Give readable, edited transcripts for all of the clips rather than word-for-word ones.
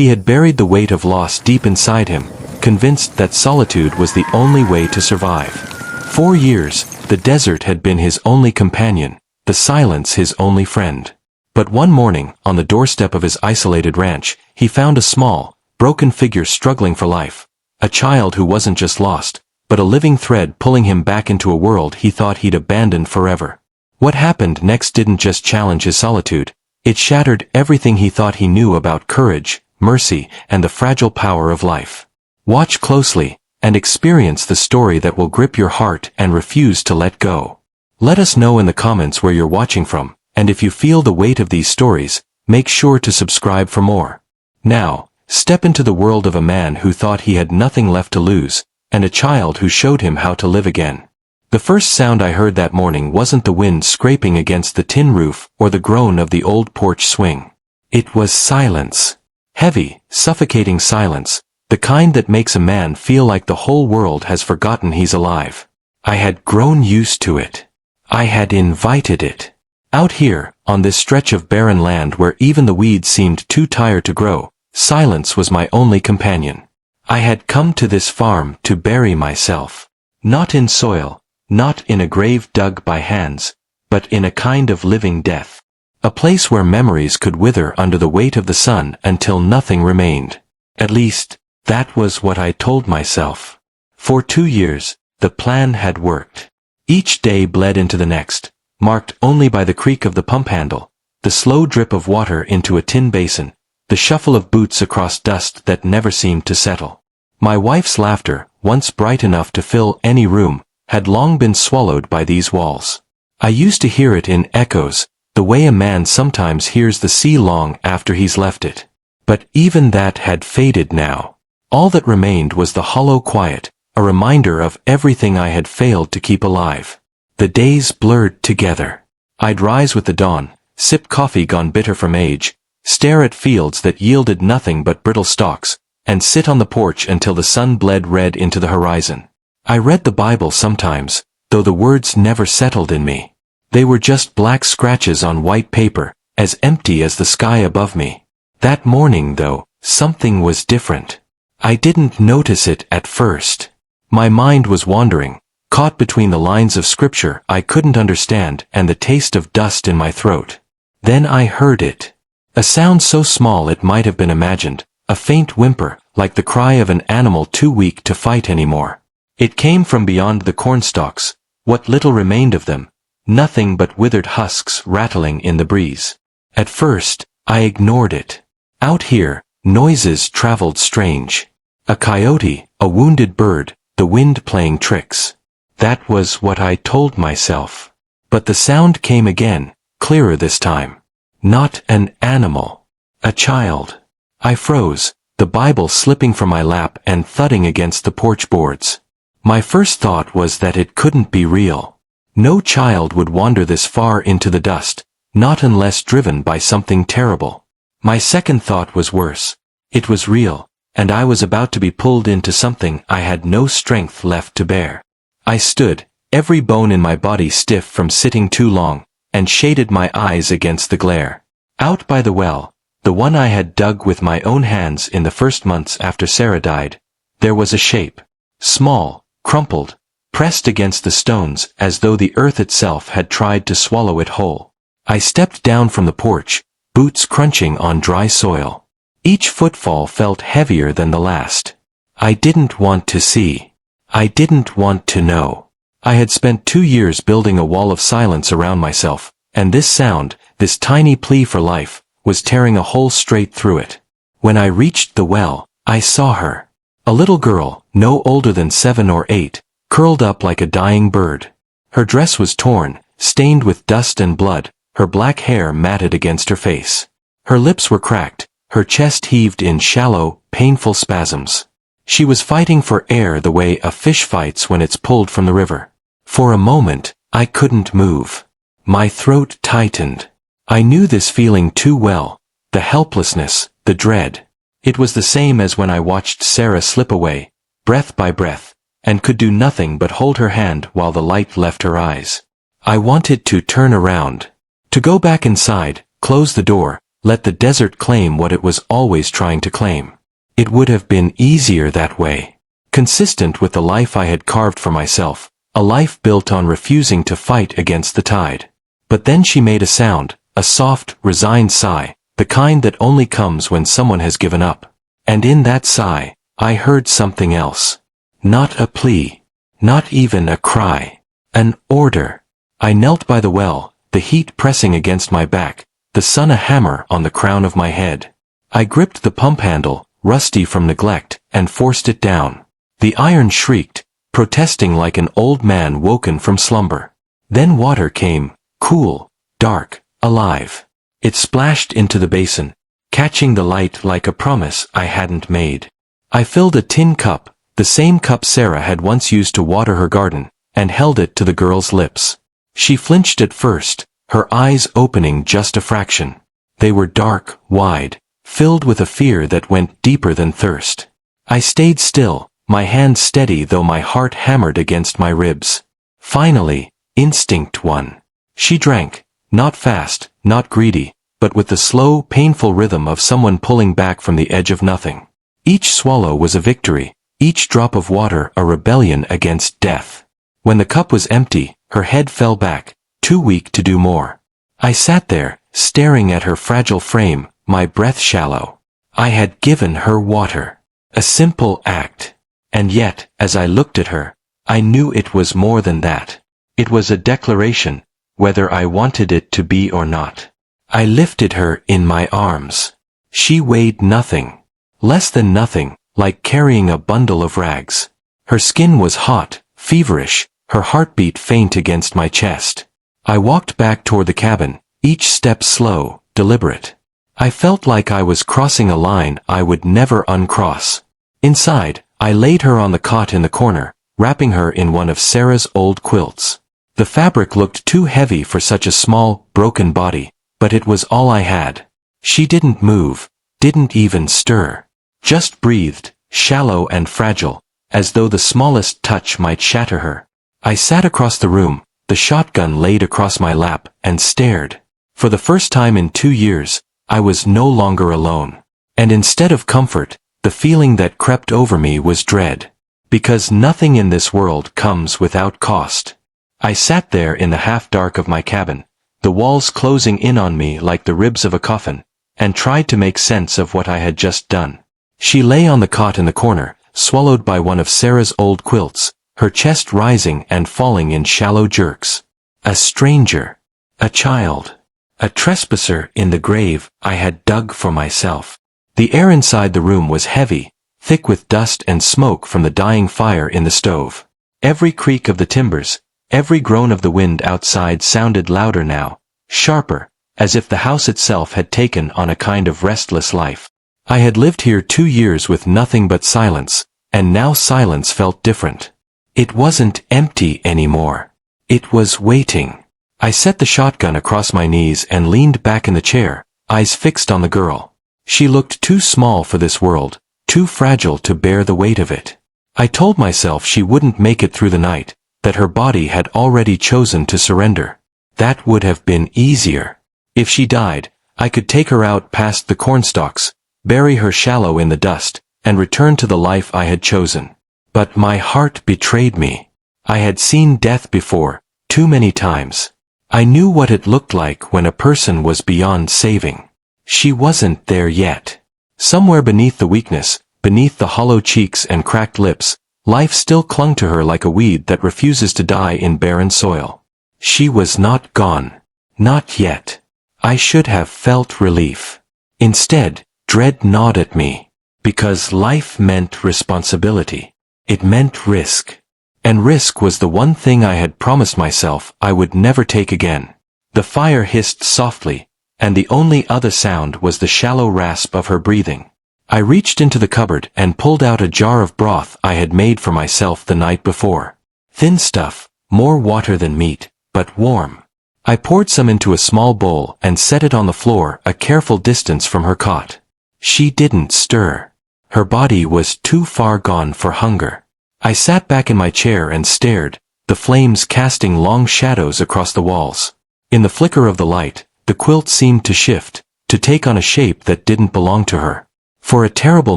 He had buried the weight of loss deep inside him, convinced that solitude was the only way to survive. 4 years, the desert had been his only companion, the silence his only friend. But one morning, on the doorstep of his isolated ranch, he found a small, broken figure struggling for life. A child who wasn't just lost, but a living thread pulling him back into a world he thought he'd abandoned forever. What happened next didn't just challenge his solitude, it shattered everything he thought he knew about courage, mercy, and the fragile power of life. Watch closely, and experience the story that will grip your heart and refuse to let go. Let us know in the comments where you're watching from, and if you feel the weight of these stories, make sure to subscribe for more. Now, step into the world of a man who thought he had nothing left to lose, and a child who showed him how to live again. The first sound I heard that morning wasn't the wind scraping against the tin roof or the groan of the old porch swing. It was silence. Heavy, suffocating silence, the kind that makes a man feel like the whole world has forgotten he's alive. I had grown used to it. I had invited it. Out here, on this stretch of barren land where even the weeds seemed too tired to grow, silence was my only companion. I had come to this farm to bury myself. Not in soil, not in a grave dug by hands, but in a kind of living death. A place where memories could wither under the weight of the sun until nothing remained. At least, that was what I told myself. For 2 years, the plan had worked. Each day bled into the next, marked only by the creak of the pump handle, the slow drip of water into a tin basin, the shuffle of boots across dust that never seemed to settle. My wife's laughter, once bright enough to fill any room, had long been swallowed by these walls. I used to hear it in echoes, the way a man sometimes hears the sea long after he's left it. But even that had faded now. All that remained was the hollow quiet, a reminder of everything I had failed to keep alive. The days blurred together. I'd rise with the dawn, sip coffee gone bitter from age, stare at fields that yielded nothing but brittle stalks, and sit on the porch until the sun bled red into the horizon. I read the Bible sometimes, though the words never settled in me. They were just black scratches on white paper, as empty as the sky above me. That morning, though, something was different. I didn't notice it at first. My mind was wandering, caught between the lines of scripture I couldn't understand and the taste of dust in my throat. Then I heard it. A sound so small it might have been imagined, a faint whimper, like the cry of an animal too weak to fight anymore. It came from beyond the cornstalks, what little remained of them, nothing but withered husks rattling in the breeze. At first, I ignored it. Out here, noises traveled strange. A coyote, a wounded bird, the wind playing tricks. That was what I told myself. But the sound came again, clearer this time. Not an animal. A child. I froze, the Bible slipping from my lap and thudding against the porch boards. My first thought was that it couldn't be real. No child would wander this far into the dust, not unless driven by something terrible. My second thought was worse. It was real, and I was about to be pulled into something I had no strength left to bear. I stood, every bone in my body stiff from sitting too long, and shaded my eyes against the glare. Out by the well, the one I had dug with my own hands in the first months after Sarah died, there was a shape. Small, crumpled, pressed against the stones as though the earth itself had tried to swallow it whole. I stepped down from the porch, boots crunching on dry soil. Each footfall felt heavier than the last. I didn't want to see. I didn't want to know. I had spent 2 years building a wall of silence around myself, and this sound, this tiny plea for life, was tearing a hole straight through it. When I reached the well, I saw her. A little girl, no older than 7 or 8, curled up like a dying bird. Her dress was torn, stained with dust and blood, her black hair matted against her face. Her lips were cracked, her chest heaved in shallow, painful spasms. She was fighting for air the way a fish fights when it's pulled from the river. For a moment, I couldn't move. My throat tightened. I knew this feeling too well, the helplessness, the dread. It was the same as when I watched Sarah slip away, breath by breath, and could do nothing but hold her hand while the light left her eyes. I wanted to turn around, to go back inside, close the door, Let the desert claim what it was always trying to claim. It would have been easier that way. Consistent with the life I had carved for myself, a life built on refusing to fight against the tide. But then she made a sound, a soft, resigned sigh, the kind that only comes when someone has given up. And in that sigh, I heard something else. Not a plea. Not even a cry. An order. I knelt by the well, the heat pressing against my back, the sun a hammer on the crown of my head. I gripped the pump handle, rusty from neglect, and forced it down. The iron shrieked, protesting like an old man woken from slumber. Then water came, cool, dark, alive. It splashed into the basin, catching the light like a promise I hadn't made. I filled a tin cup, the same cup Sarah had once used to water her garden, and held it to the girl's lips. She flinched at first, her eyes opening just a fraction. They were dark, wide, filled with a fear that went deeper than thirst. I stayed still, my hand steady though my heart hammered against my ribs. Finally, instinct won. She drank, not fast, not greedy, but with the slow, painful rhythm of someone pulling back from the edge of nothing. Each swallow was a victory, each drop of water a rebellion against death. When the cup was empty, her head fell back, too weak to do more. I sat there, staring at her fragile frame, my breath shallow. I had given her water. A simple act. And yet, as I looked at her, I knew it was more than that. It was a declaration, whether I wanted it to be or not. I lifted her in my arms. She weighed nothing. Less than nothing, like carrying a bundle of rags. Her skin was hot, feverish, her heartbeat faint against my chest. I walked back toward the cabin, each step slow, deliberate. I felt like I was crossing a line I would never uncross. Inside, I laid her on the cot in the corner, wrapping her in one of Sarah's old quilts. The fabric looked too heavy for such a small, broken body, but it was all I had. She didn't move, didn't even stir. Just breathed, shallow and fragile, as though the smallest touch might shatter her. I sat across the room, the shotgun laid across my lap, and stared. For the first time in 2 years, I was no longer alone. And instead of comfort, the feeling that crept over me was dread. Because nothing in this world comes without cost. I sat there in the half-dark of my cabin, the walls closing in on me like the ribs of a coffin, and tried to make sense of what I had just done. She lay on the cot in the corner, swallowed by one of Sarah's old quilts, her chest rising and falling in shallow jerks. A stranger. A child. A trespasser in the grave I had dug for myself. The air inside the room was heavy, thick with dust and smoke from the dying fire in the stove. Every creak of the timbers, every groan of the wind outside sounded louder now, sharper, as if the house itself had taken on a kind of restless life. I had lived here 2 years with nothing but silence, and now silence felt different. It wasn't empty anymore. It was waiting. I set the shotgun across my knees and leaned back in the chair, eyes fixed on the girl. She looked too small for this world, too fragile to bear the weight of it. I told myself she wouldn't make it through the night, that her body had already chosen to surrender. That would have been easier. If she died, I could take her out past the cornstalks, bury her shallow in the dust, and return to the life I had chosen. But my heart betrayed me. I had seen death before, too many times. I knew what it looked like when a person was beyond saving. She wasn't there yet. Somewhere beneath the weakness, beneath the hollow cheeks and cracked lips, life still clung to her like a weed that refuses to die in barren soil. She was not gone. Not yet. I should have felt relief. Instead, dread gnawed at me. Because life meant responsibility. It meant risk. And risk was the one thing I had promised myself I would never take again. The fire hissed softly, and the only other sound was the shallow rasp of her breathing. I reached into the cupboard and pulled out a jar of broth I had made for myself the night before. Thin stuff, more water than meat, but warm. I poured some into a small bowl and set it on the floor a careful distance from her cot. She didn't stir. Her body was too far gone for hunger. I sat back in my chair and stared, the flames casting long shadows across the walls. In the flicker of the light, the quilt seemed to shift, to take on a shape that didn't belong to her. For a terrible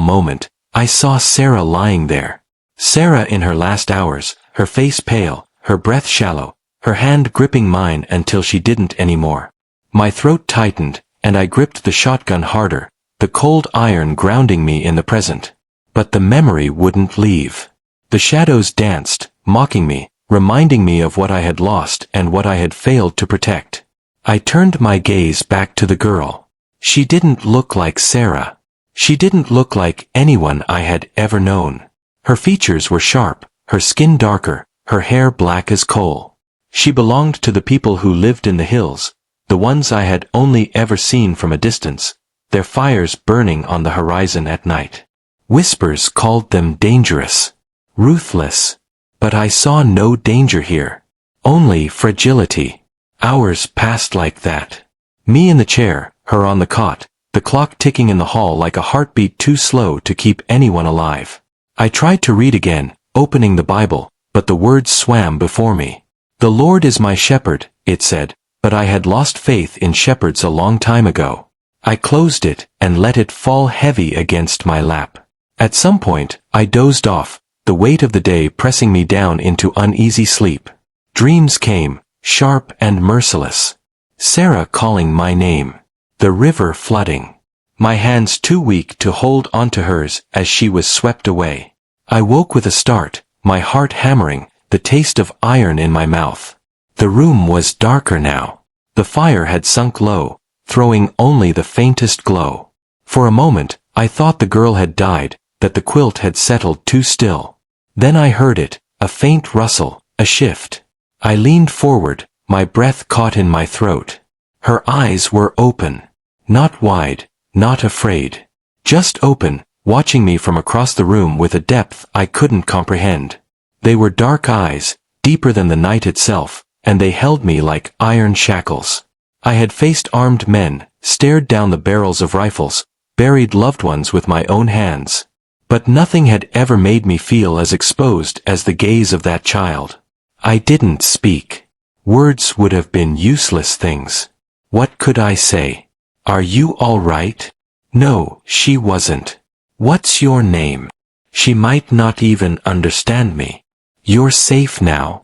moment, I saw Sarah lying there. Sarah in her last hours, her face pale, her breath shallow, her hand gripping mine until she didn't anymore. My throat tightened, and I gripped the shotgun harder, the cold iron grounding me in the present. But the memory wouldn't leave. The shadows danced, mocking me, reminding me of what I had lost and what I had failed to protect. I turned my gaze back to the girl. She didn't look like Sarah. She didn't look like anyone I had ever known. Her features were sharp, her skin darker, her hair black as coal. She belonged to the people who lived in the hills, the ones I had only ever seen from a distance, their fires burning on the horizon at night. Whispers called them dangerous, ruthless. But I saw no danger here. Only fragility. Hours passed like that. Me in the chair, her on the cot, the clock ticking in the hall like a heartbeat too slow to keep anyone alive. I tried to read again, opening the Bible, but the words swam before me. "The Lord is my shepherd," it said, but I had lost faith in shepherds a long time ago. I closed it and let it fall heavy against my lap. At some point, I dozed off, the weight of the day pressing me down into uneasy sleep. Dreams came, sharp and merciless. Sarah calling my name. The river flooding. My hands too weak to hold onto hers as she was swept away. I woke with a start, my heart hammering, the taste of iron in my mouth. The room was darker now. The fire had sunk low, throwing only the faintest glow. For a moment, I thought the girl had died, that the quilt had settled too still. Then I heard it, a faint rustle, a shift. I leaned forward, my breath caught in my throat. Her eyes were open. Not wide, not afraid. Just open, watching me from across the room with a depth I couldn't comprehend. They were dark eyes, deeper than the night itself, and they held me like iron shackles. I had faced armed men, stared down the barrels of rifles, buried loved ones with my own hands. But nothing had ever made me feel as exposed as the gaze of that child. I didn't speak. Words would have been useless things. What could I say? "Are you all right?" No, she wasn't. "What's your name?" She might not even understand me. "You're safe now."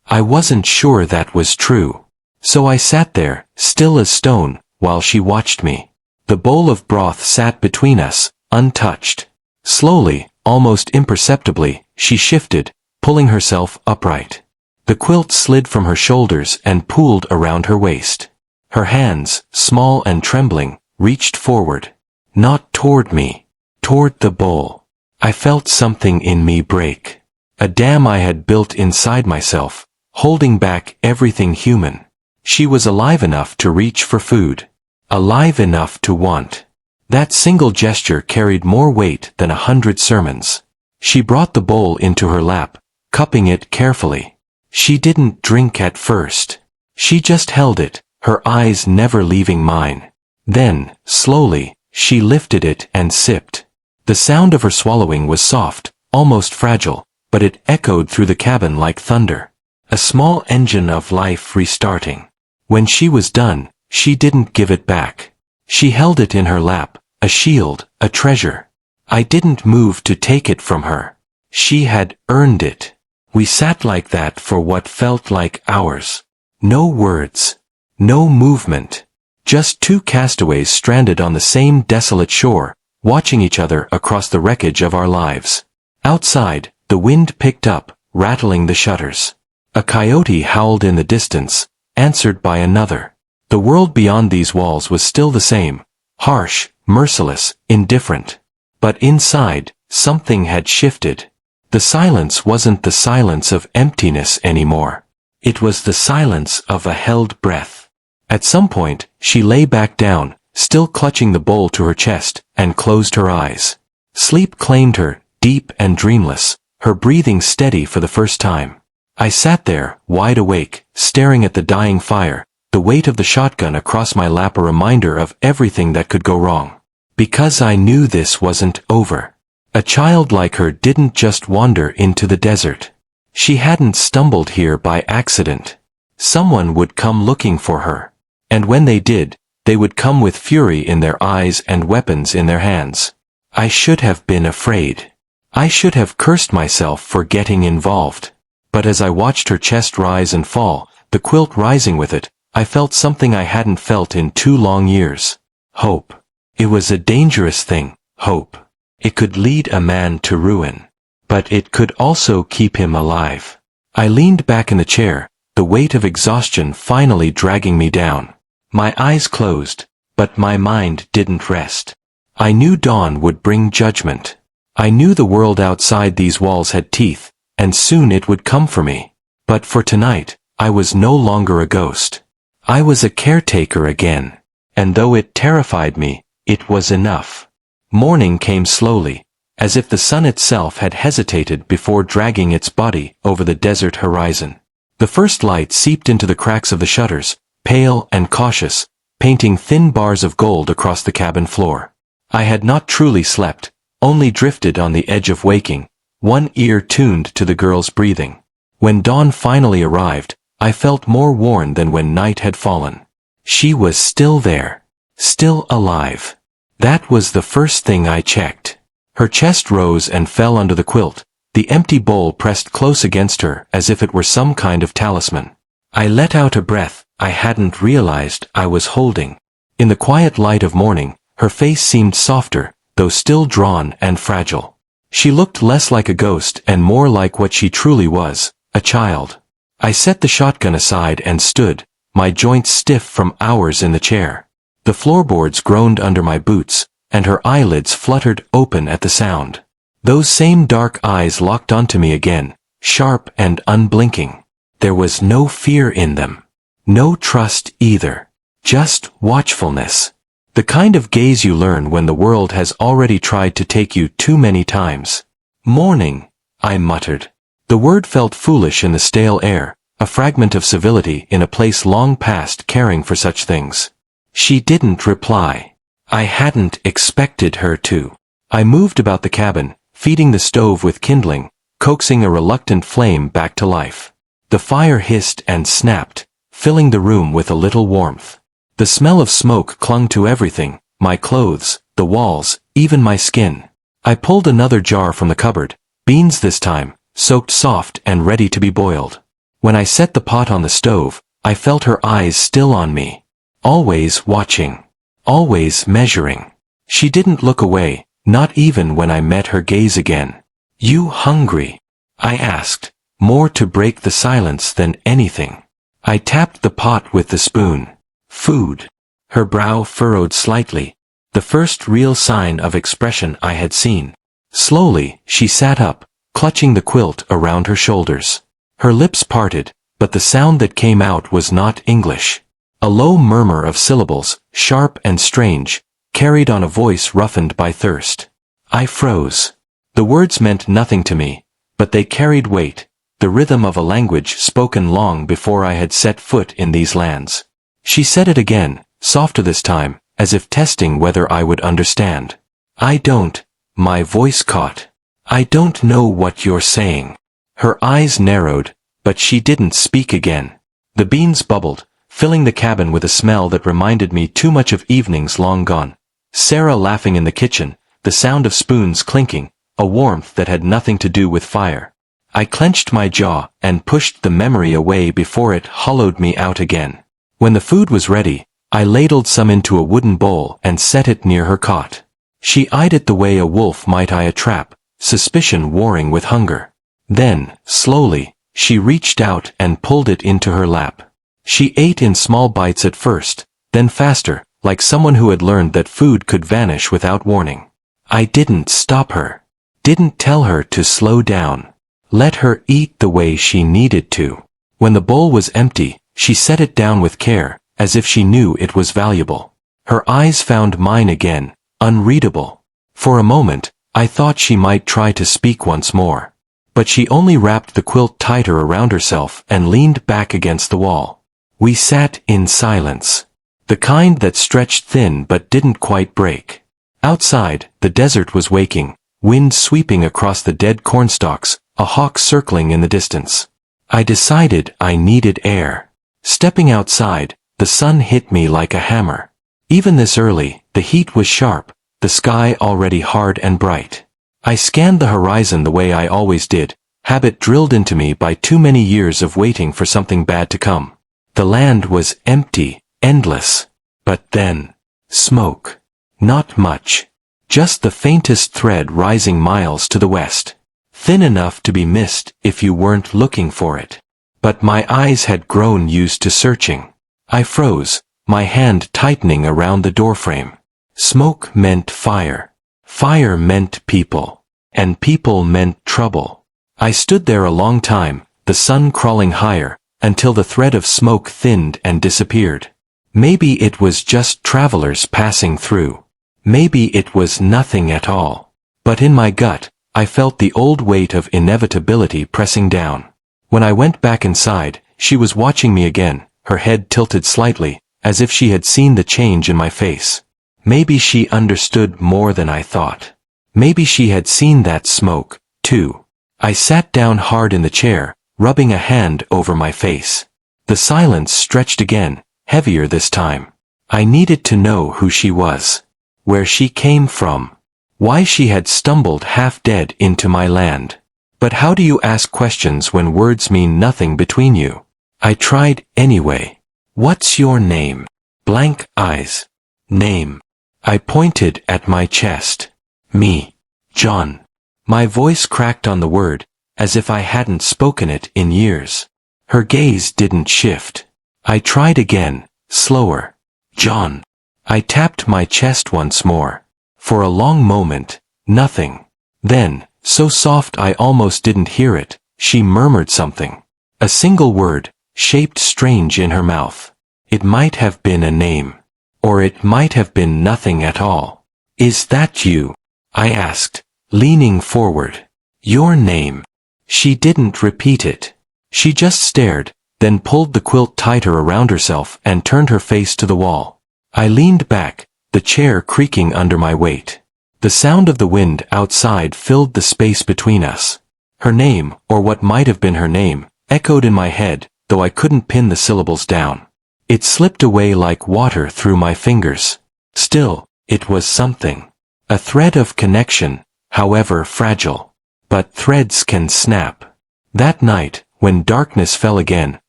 I wasn't sure that was true. So I sat there, still as stone, while she watched me. The bowl of broth sat between us, untouched. Slowly, almost imperceptibly, she shifted, pulling herself upright. The quilt slid from her shoulders and pooled around her waist. Her hands, small and trembling, reached forward. Not toward me. Toward the bowl. I felt something in me break. A dam I had built inside myself, holding back everything human. She was alive enough to reach for food. Alive enough to want. That single gesture carried more weight than 100 sermons. She brought the bowl into her lap, cupping it carefully. She didn't drink at first. She just held it, her eyes never leaving mine. Then, slowly, she lifted it and sipped. The sound of her swallowing was soft, almost fragile, but it echoed through the cabin like thunder. A small engine of life restarting. When she was done, she didn't give it back. She held it in her lap, a shield, a treasure. I didn't move to take it from her. She had earned it. We sat like that for what felt like hours. No words. No movement. Just two castaways stranded on the same desolate shore, watching each other across the wreckage of our lives. Outside, the wind picked up, rattling the shutters. A coyote howled in the distance, answered by another. The world beyond these walls was still the same, harsh, merciless, indifferent. But inside, something had shifted. The silence wasn't the silence of emptiness anymore. It was the silence of a held breath. At some point, she lay back down, still clutching the bowl to her chest, and closed her eyes. Sleep claimed her, deep and dreamless, her breathing steady for the first time. I sat there, wide awake, staring at the dying fire, the weight of the shotgun across my lap a reminder of everything that could go wrong. Because I knew this wasn't over. A child like her didn't just wander into the desert. She hadn't stumbled here by accident. Someone would come looking for her. And when they did, They would come with fury in their eyes and weapons in their hands. I should have been afraid. I should have cursed myself for getting involved. But as I watched her chest rise and fall, the quilt rising with it, I felt something I hadn't felt in 2 long years. Hope. It was a dangerous thing, hope. It could lead a man to ruin. But it could also keep him alive. I leaned back in the chair, the weight of exhaustion finally dragging me down. My eyes closed, but my mind didn't rest. I knew dawn would bring judgment. I knew the world outside these walls had teeth, and soon it would come for me. But for tonight, I was no longer a ghost. I was a caretaker again. And though it terrified me, it was enough. Morning came slowly, as if the sun itself had hesitated before dragging its body over the desert horizon. The first light seeped into the cracks of the shutters, pale and cautious, painting thin bars of gold across the cabin floor. I had not truly slept, only drifted on the edge of waking, one ear tuned to the girl's breathing. When dawn finally arrived, I felt more worn than when night had fallen. She was still there, still alive. That was the first thing I checked. Her chest rose and fell under the quilt, the empty bowl pressed close against her as if it were some kind of talisman. I let out a breath I hadn't realized I was holding. In the quiet light of morning, her face seemed softer, though still drawn and fragile. She looked less like a ghost and more like what she truly was, a child. I set the shotgun aside and stood, my joints stiff from hours in the chair. The floorboards groaned under my boots, and her eyelids fluttered open at the sound. Those same dark eyes locked onto me again, sharp and unblinking. There was no fear in them. No trust either. Just watchfulness. The kind of gaze you learn when the world has already tried to take you too many times. Morning, I muttered. The word felt foolish in the stale air, a fragment of civility in a place long past caring for such things. She didn't reply. I hadn't expected her to. I moved about the cabin, feeding the stove with kindling, coaxing a reluctant flame back to life. The fire hissed and snapped, filling the room with a little warmth. The smell of smoke clung to everything, my clothes, the walls, even my skin. I pulled another jar from the cupboard, beans this time, soaked soft and ready to be boiled. When I set the pot on the stove, I felt her eyes still on me. Always watching. Always measuring. She didn't look away, not even when I met her gaze again. "You hungry?" I asked, more to break the silence than anything. I tapped the pot with the spoon. "Food." Her brow furrowed slightly, the first real sign of expression I had seen. Slowly, she sat up, clutching the quilt around her shoulders. Her lips parted, but the sound that came out was not English. A low murmur of syllables, sharp and strange, carried on a voice roughened by thirst. I froze. The words meant nothing to me, but they carried weight, the rhythm of a language spoken long before I had set foot in these lands. She said it again, softer this time, as if testing whether I would understand. "I don't," my voice caught. "I don't know what you're saying." Her eyes narrowed, but she didn't speak again. The beans bubbled, filling the cabin with a smell that reminded me too much of evenings long gone. Sarah laughing in the kitchen, the sound of spoons clinking, a warmth that had nothing to do with fire. I clenched my jaw and pushed the memory away before it hollowed me out again. When the food was ready, I ladled some into a wooden bowl and set it near her cot. She eyed it the way a wolf might eye a trap, suspicion warring with hunger. Then, slowly, she reached out and pulled it into her lap. She ate in small bites at first, then faster, like someone who had learned that food could vanish without warning. I didn't stop her. Didn't tell her to slow down. Let her eat the way she needed to. When the bowl was empty, she set it down with care, as if she knew it was valuable. Her eyes found mine again, unreadable. For a moment, I thought she might try to speak once more. But she only wrapped the quilt tighter around herself and leaned back against the wall. We sat in silence. The kind that stretched thin but didn't quite break. Outside, the desert was waking, wind sweeping across the dead cornstalks, a hawk circling in the distance. I decided I needed air. Stepping outside, the sun hit me like a hammer. Even this early, the heat was sharp, the sky already hard and bright. I scanned the horizon the way I always did, habit drilled into me by too many years of waiting for something bad to come. The land was empty, endless. But then, smoke. Not much. Just the faintest thread rising miles to the west. Thin enough to be missed if you weren't looking for it. But my eyes had grown used to searching. I froze, my hand tightening around the doorframe. Smoke meant fire. Fire meant people. And people meant trouble. I stood there a long time, the sun crawling higher, until the thread of smoke thinned and disappeared. Maybe it was just travelers passing through. Maybe it was nothing at all. But in my gut, I felt the old weight of inevitability pressing down. When I went back inside, she was watching me again, her head tilted slightly, as if she had seen the change in my face. Maybe she understood more than I thought. Maybe she had seen that smoke, too. I sat down hard in the chair, rubbing a hand over my face. The silence stretched again, heavier this time. I needed to know who she was. Where she came from. Why she had stumbled half dead into my land. But how do you ask questions when words mean nothing between you? I tried anyway. What's your name? Blank eyes. Name. I pointed at my chest. Me. John. My voice cracked on the word, as if I hadn't spoken it in years. Her gaze didn't shift. I tried again, slower. John. I tapped my chest once more. For a long moment, nothing. Then, so soft I almost didn't hear it, she murmured something. A single word, shaped strange in her mouth. It might have been a name. Or it might have been nothing at all. Is that you? I asked, leaning forward. Your name. She didn't repeat it. She just stared, then pulled the quilt tighter around herself and turned her face to the wall. I leaned back, the chair creaking under my weight. The sound of the wind outside filled the space between us. Her name, or what might have been her name, echoed in my head, though I couldn't pin the syllables down. It slipped away like water through my fingers. Still, it was something. A thread of connection, however fragile. But threads can snap. That night, when darkness fell again,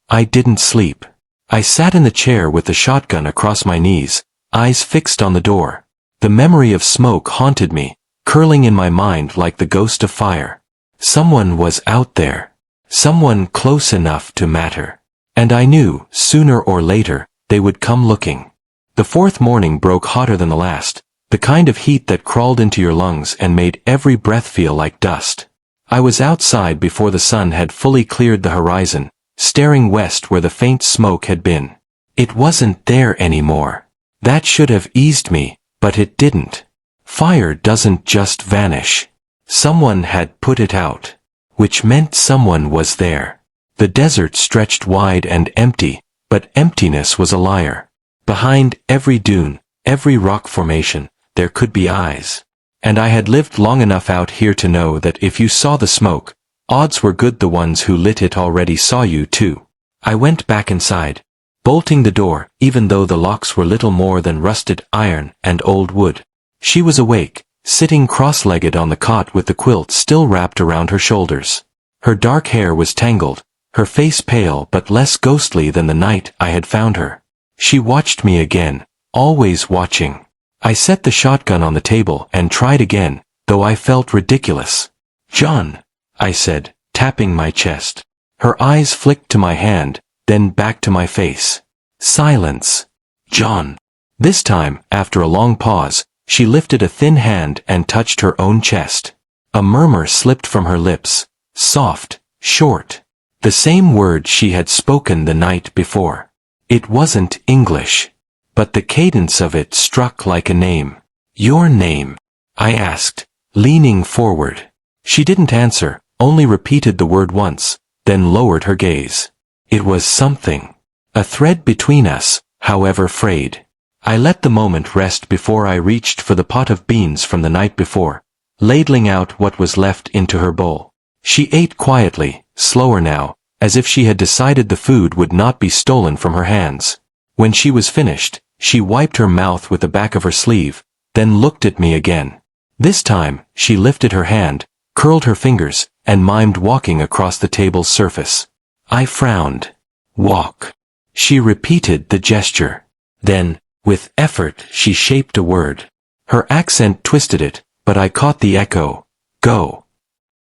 I didn't sleep. I sat in the chair with the shotgun across my knees, eyes fixed on the door. The memory of smoke haunted me, curling in my mind like the ghost of fire. Someone was out there. Someone close enough to matter. And I knew, sooner or later, they would come looking. The fourth morning broke hotter than the last, the kind of heat that crawled into your lungs and made every breath feel like dust. I was outside before the sun had fully cleared the horizon, staring west where the faint smoke had been. It wasn't there anymore. That should have eased me, but it didn't. Fire doesn't just vanish. Someone had put it out. Which meant someone was there. The desert stretched wide and empty, but emptiness was a liar. Behind every dune, every rock formation, there could be eyes. And I had lived long enough out here to know that if you saw the smoke, odds were good the ones who lit it already saw you too. I went back inside, bolting the door, even though the locks were little more than rusted iron and old wood. She was awake, sitting cross-legged on the cot with the quilt still wrapped around her shoulders. Her dark hair was tangled, her face pale but less ghostly than the night I had found her. She watched me again, always watching. I set the shotgun on the table and tried again, though I felt ridiculous. John, I said, tapping my chest. Her eyes flicked to my hand, then back to my face. Silence. John. This time, after a long pause, she lifted a thin hand and touched her own chest. A murmur slipped from her lips, soft, short. The same word she had spoken the night before. It wasn't English. But the cadence of it struck like a name. Your name? I asked, leaning forward. She didn't answer, only repeated the word once, then lowered her gaze. It was something. A thread between us, however frayed. I let the moment rest before I reached for the pot of beans from the night before, ladling out what was left into her bowl. She ate quietly, slower now, as if she had decided the food would not be stolen from her hands. When she was finished, She wiped her mouth with the back of her sleeve, then looked at me again. This time, she lifted her hand, curled her fingers, and mimed walking across the table's surface. I frowned. Walk. She repeated the gesture. Then, with effort, she shaped a word. Her accent twisted it, but I caught the echo. Go.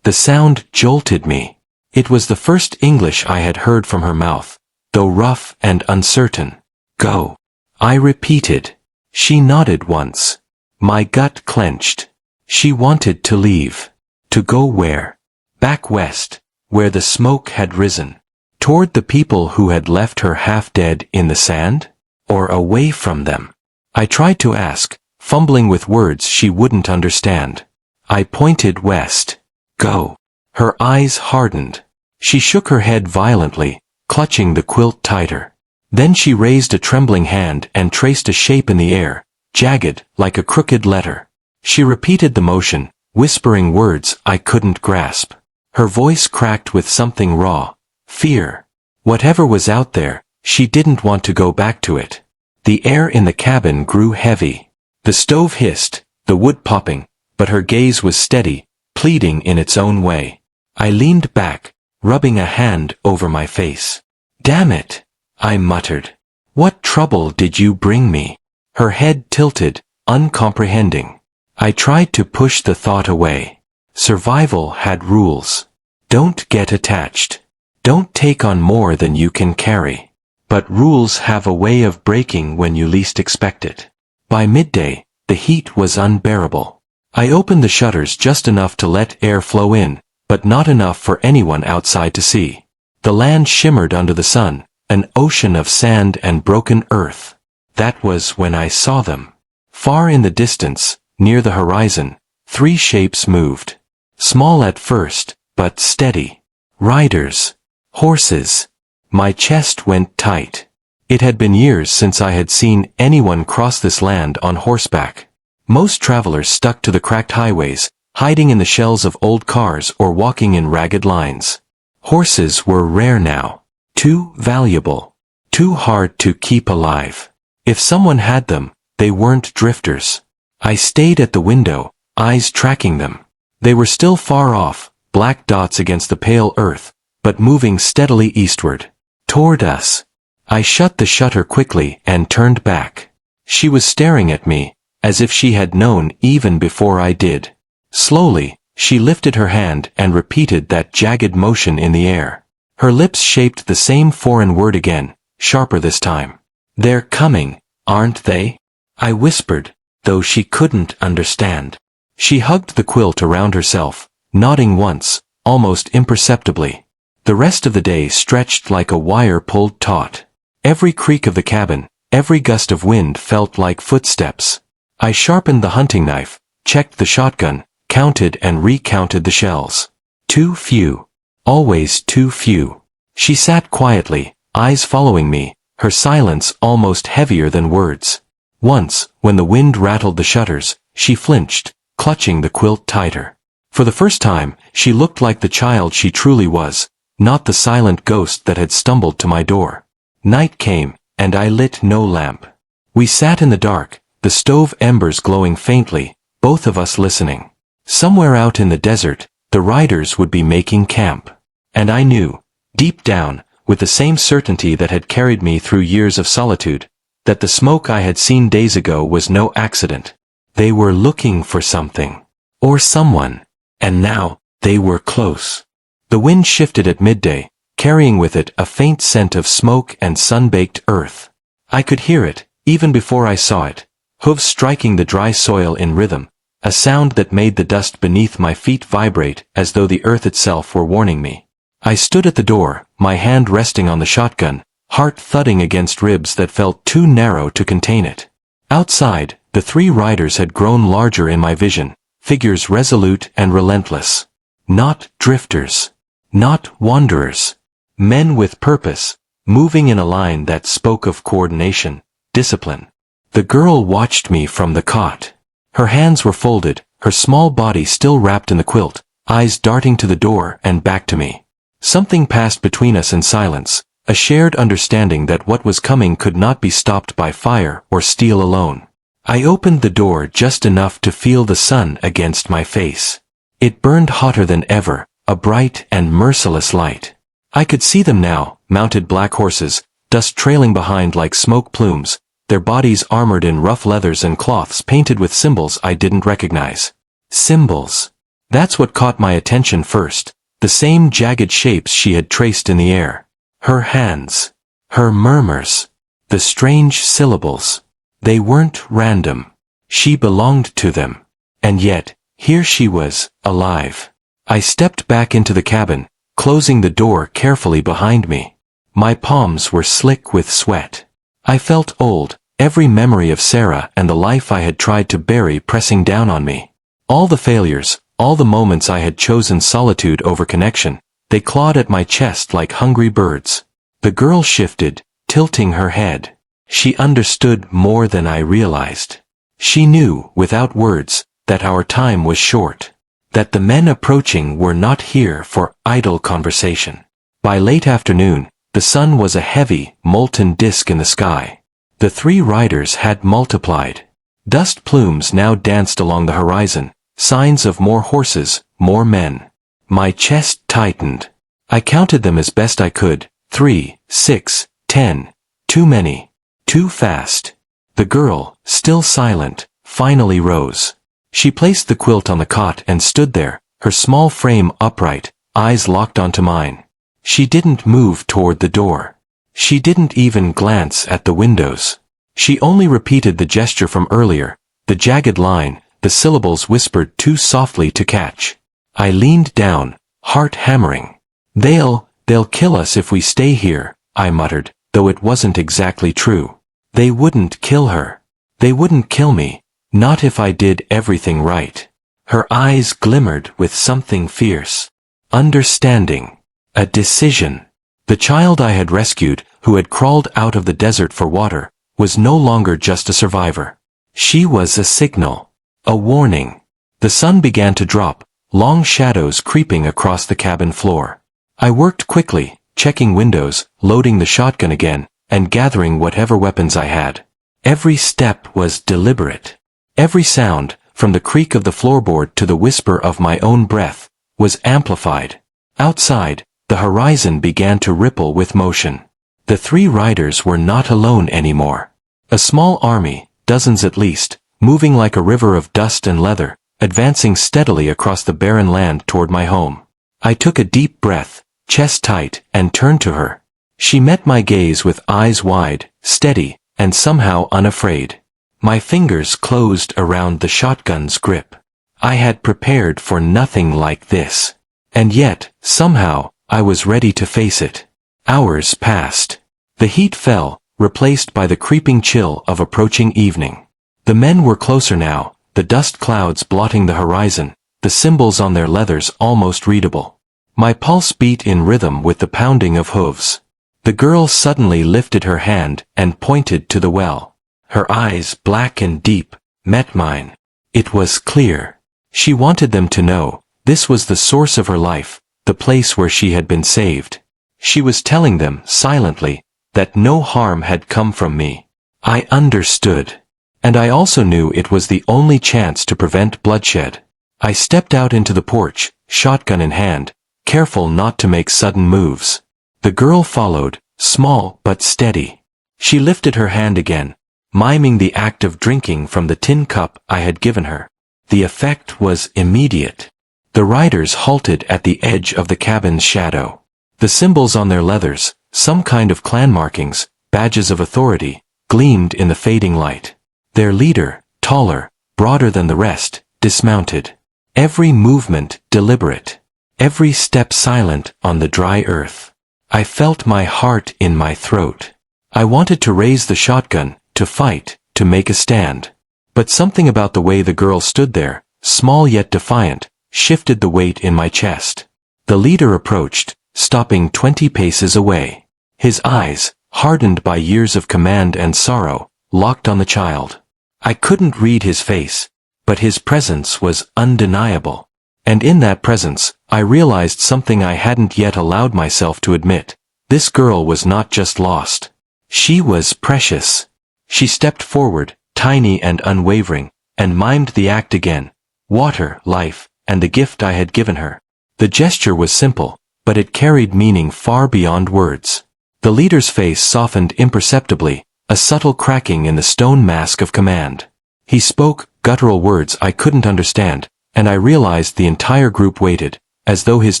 The sound jolted me. It was the first English I had heard from her mouth, though rough and uncertain. Go. I repeated. She nodded once. My gut clenched. She wanted to leave. To go where? Back west, where the smoke had risen. Toward the people who had left her half dead in the sand? Or away from them? I tried to ask, fumbling with words she wouldn't understand. I pointed west. Go. Her eyes hardened. She shook her head violently, clutching the quilt tighter. Then she raised a trembling hand and traced a shape in the air, jagged like a crooked letter. She repeated the motion, whispering words I couldn't grasp. Her voice cracked with something raw. Fear. Whatever was out there, she didn't want to go back to it. The air in the cabin grew heavy. The stove hissed, the wood popping, but her gaze was steady, pleading in its own way. I leaned back, rubbing a hand over my face. Damn it, I muttered. What trouble did you bring me? Her head tilted, uncomprehending. I tried to push the thought away. Survival had rules. Don't get attached. Don't take on more than you can carry. But rules have a way of breaking when you least expect it. By midday, the heat was unbearable. I opened the shutters just enough to let air flow in, but not enough for anyone outside to see. The land shimmered under the sun, an ocean of sand and broken earth. That was when I saw them. Far in the distance, near the horizon, 3 shapes moved. Small at first, but steady. Riders. Horses. My chest went tight. It had been years since I had seen anyone cross this land on horseback. Most travelers stuck to the cracked highways, hiding in the shells of old cars or walking in ragged lines. Horses were rare now. Too valuable. Too hard to keep alive. If someone had them, they weren't drifters. I stayed at the window, eyes tracking them. They were still far off, black dots against the pale earth, but moving steadily eastward. Toward us. I shut the shutter quickly and turned back. She was staring at me, as if she had known even before I did. Slowly, she lifted her hand and repeated that jagged motion in the air. Her lips shaped the same foreign word again, sharper this time. They're coming, aren't they? I whispered, though she couldn't understand. She hugged the quilt around herself, nodding once, almost imperceptibly. The rest of the day stretched like a wire pulled taut. Every creak of the cabin, every gust of wind felt like footsteps. I sharpened the hunting knife, checked the shotgun, counted and recounted the shells. Too few. Always too few. She sat quietly, eyes following me, her silence almost heavier than words. Once, when the wind rattled the shutters, she flinched, clutching the quilt tighter. For the first time, she looked like the child she truly was, not the silent ghost that had stumbled to my door. Night came, and I lit no lamp. We sat in the dark, the stove embers glowing faintly, both of us listening. Somewhere out in the desert, the riders would be making camp. And I knew, deep down, with the same certainty that had carried me through years of solitude, that the smoke I had seen days ago was no accident. They were looking for something. Or someone. And now, they were close. The wind shifted at midday, carrying with it a faint scent of smoke and sun-baked earth. I could hear it, even before I saw it, hooves striking the dry soil in rhythm, a sound that made the dust beneath my feet vibrate as though the earth itself were warning me. I stood at the door, my hand resting on the shotgun, heart thudding against ribs that felt too narrow to contain it. Outside, the 3 riders had grown larger in my vision, figures resolute and relentless. Not drifters. Not wanderers. Men with purpose, moving in a line that spoke of coordination, discipline. The girl watched me from the cot. Her hands were folded, her small body still wrapped in the quilt, eyes darting to the door and back to me. Something passed between us in silence, A shared understanding that what was coming could not be stopped by fire or steel alone. I opened the door just enough to feel the sun against my face. It burned hotter than ever, a bright and merciless light. I could see them now, mounted black horses, dust trailing behind like smoke plumes, their bodies armored in rough leathers and cloths painted with symbols I didn't recognize. Symbols. That's what caught my attention first, the same jagged shapes she had traced in the air. Her hands. Her murmurs. The strange syllables. They weren't random. She belonged to them. And yet, here she was, alive. I stepped back into the cabin, closing the door carefully behind me. My palms were slick with sweat. I felt old, every memory of Sarah and the life I had tried to bury pressing down on me. All the failures, all the moments I had chosen solitude over connection, they clawed at my chest like hungry birds. The girl shifted, tilting her head. She understood more than I realized. She knew, without words, that our time was short. That the men approaching were not here for idle conversation. By late afternoon, the sun was a heavy, molten disk in the sky. The 3 riders had multiplied. Dust plumes now danced along the horizon, signs of more horses, more men. My chest tightened. I counted them as best I could, 3, 6, 10. Too many. Too fast. The girl, still silent, finally rose. She placed the quilt on the cot and stood there, her small frame upright, eyes locked onto mine. She didn't move toward the door. She didn't even glance at the windows. She only repeated the gesture from earlier, the jagged line, the syllables whispered too softly to catch. I leaned down, heart hammering. They'll kill us if we stay here, I muttered, though it wasn't exactly true. They wouldn't kill her. They wouldn't kill me, not if I did everything right. Her eyes glimmered with something fierce. Understanding. A decision. The child I had rescued, who had crawled out of the desert for water, was no longer just a survivor. She was a signal. A warning. The sun began to drop, long shadows creeping across the cabin floor. I worked quickly, checking windows, loading the shotgun again, and gathering whatever weapons I had. Every step was deliberate. Every sound, from the creak of the floorboard to the whisper of my own breath, was amplified. Outside, the horizon began to ripple with motion. The 3 riders were not alone anymore. A small army, dozens at least, moving like a river of dust and leather, advancing steadily across the barren land toward my home. I took a deep breath, chest tight, and turned to her. She met my gaze with eyes wide, steady, and somehow unafraid. My fingers closed around the shotgun's grip. I had prepared for nothing like this. And yet, somehow, I was ready to face it. Hours passed. The heat fell, replaced by the creeping chill of approaching evening. The men were closer now, the dust clouds blotting the horizon, the symbols on their leathers almost readable. My pulse beat in rhythm with the pounding of hooves. The girl suddenly lifted her hand and pointed to the well. Her eyes, black and deep, met mine. It was clear. She wanted them to know, this was the source of her life, the place where she had been saved. She was telling them, silently, that no harm had come from me. I understood. And I also knew it was the only chance to prevent bloodshed. I stepped out into the porch, shotgun in hand, careful not to make sudden moves. The girl followed, small but steady. She lifted her hand again, miming the act of drinking from the tin cup I had given her. The effect was immediate. The riders halted at the edge of the cabin's shadow. The symbols on their leathers, some kind of clan markings, badges of authority, gleamed in the fading light. Their leader, taller, broader than the rest, dismounted. Every movement deliberate. Every step silent on the dry earth. I felt my heart in my throat. I wanted to raise the shotgun, to fight, to make a stand. But something about the way the girl stood there, small yet defiant, shifted the weight in my chest. The leader approached, stopping 20 paces away. His eyes, hardened by years of command and sorrow, locked on the child. I couldn't read his face, but his presence was undeniable. And in that presence, I realized something I hadn't yet allowed myself to admit. This girl was not just lost. She was precious. She stepped forward, tiny and unwavering, and mimed the act again. Water, life, and the gift I had given her. The gesture was simple, but it carried meaning far beyond words. The leader's face softened imperceptibly, a subtle cracking in the stone mask of command. He spoke guttural words I couldn't understand, and I realized the entire group waited, as though his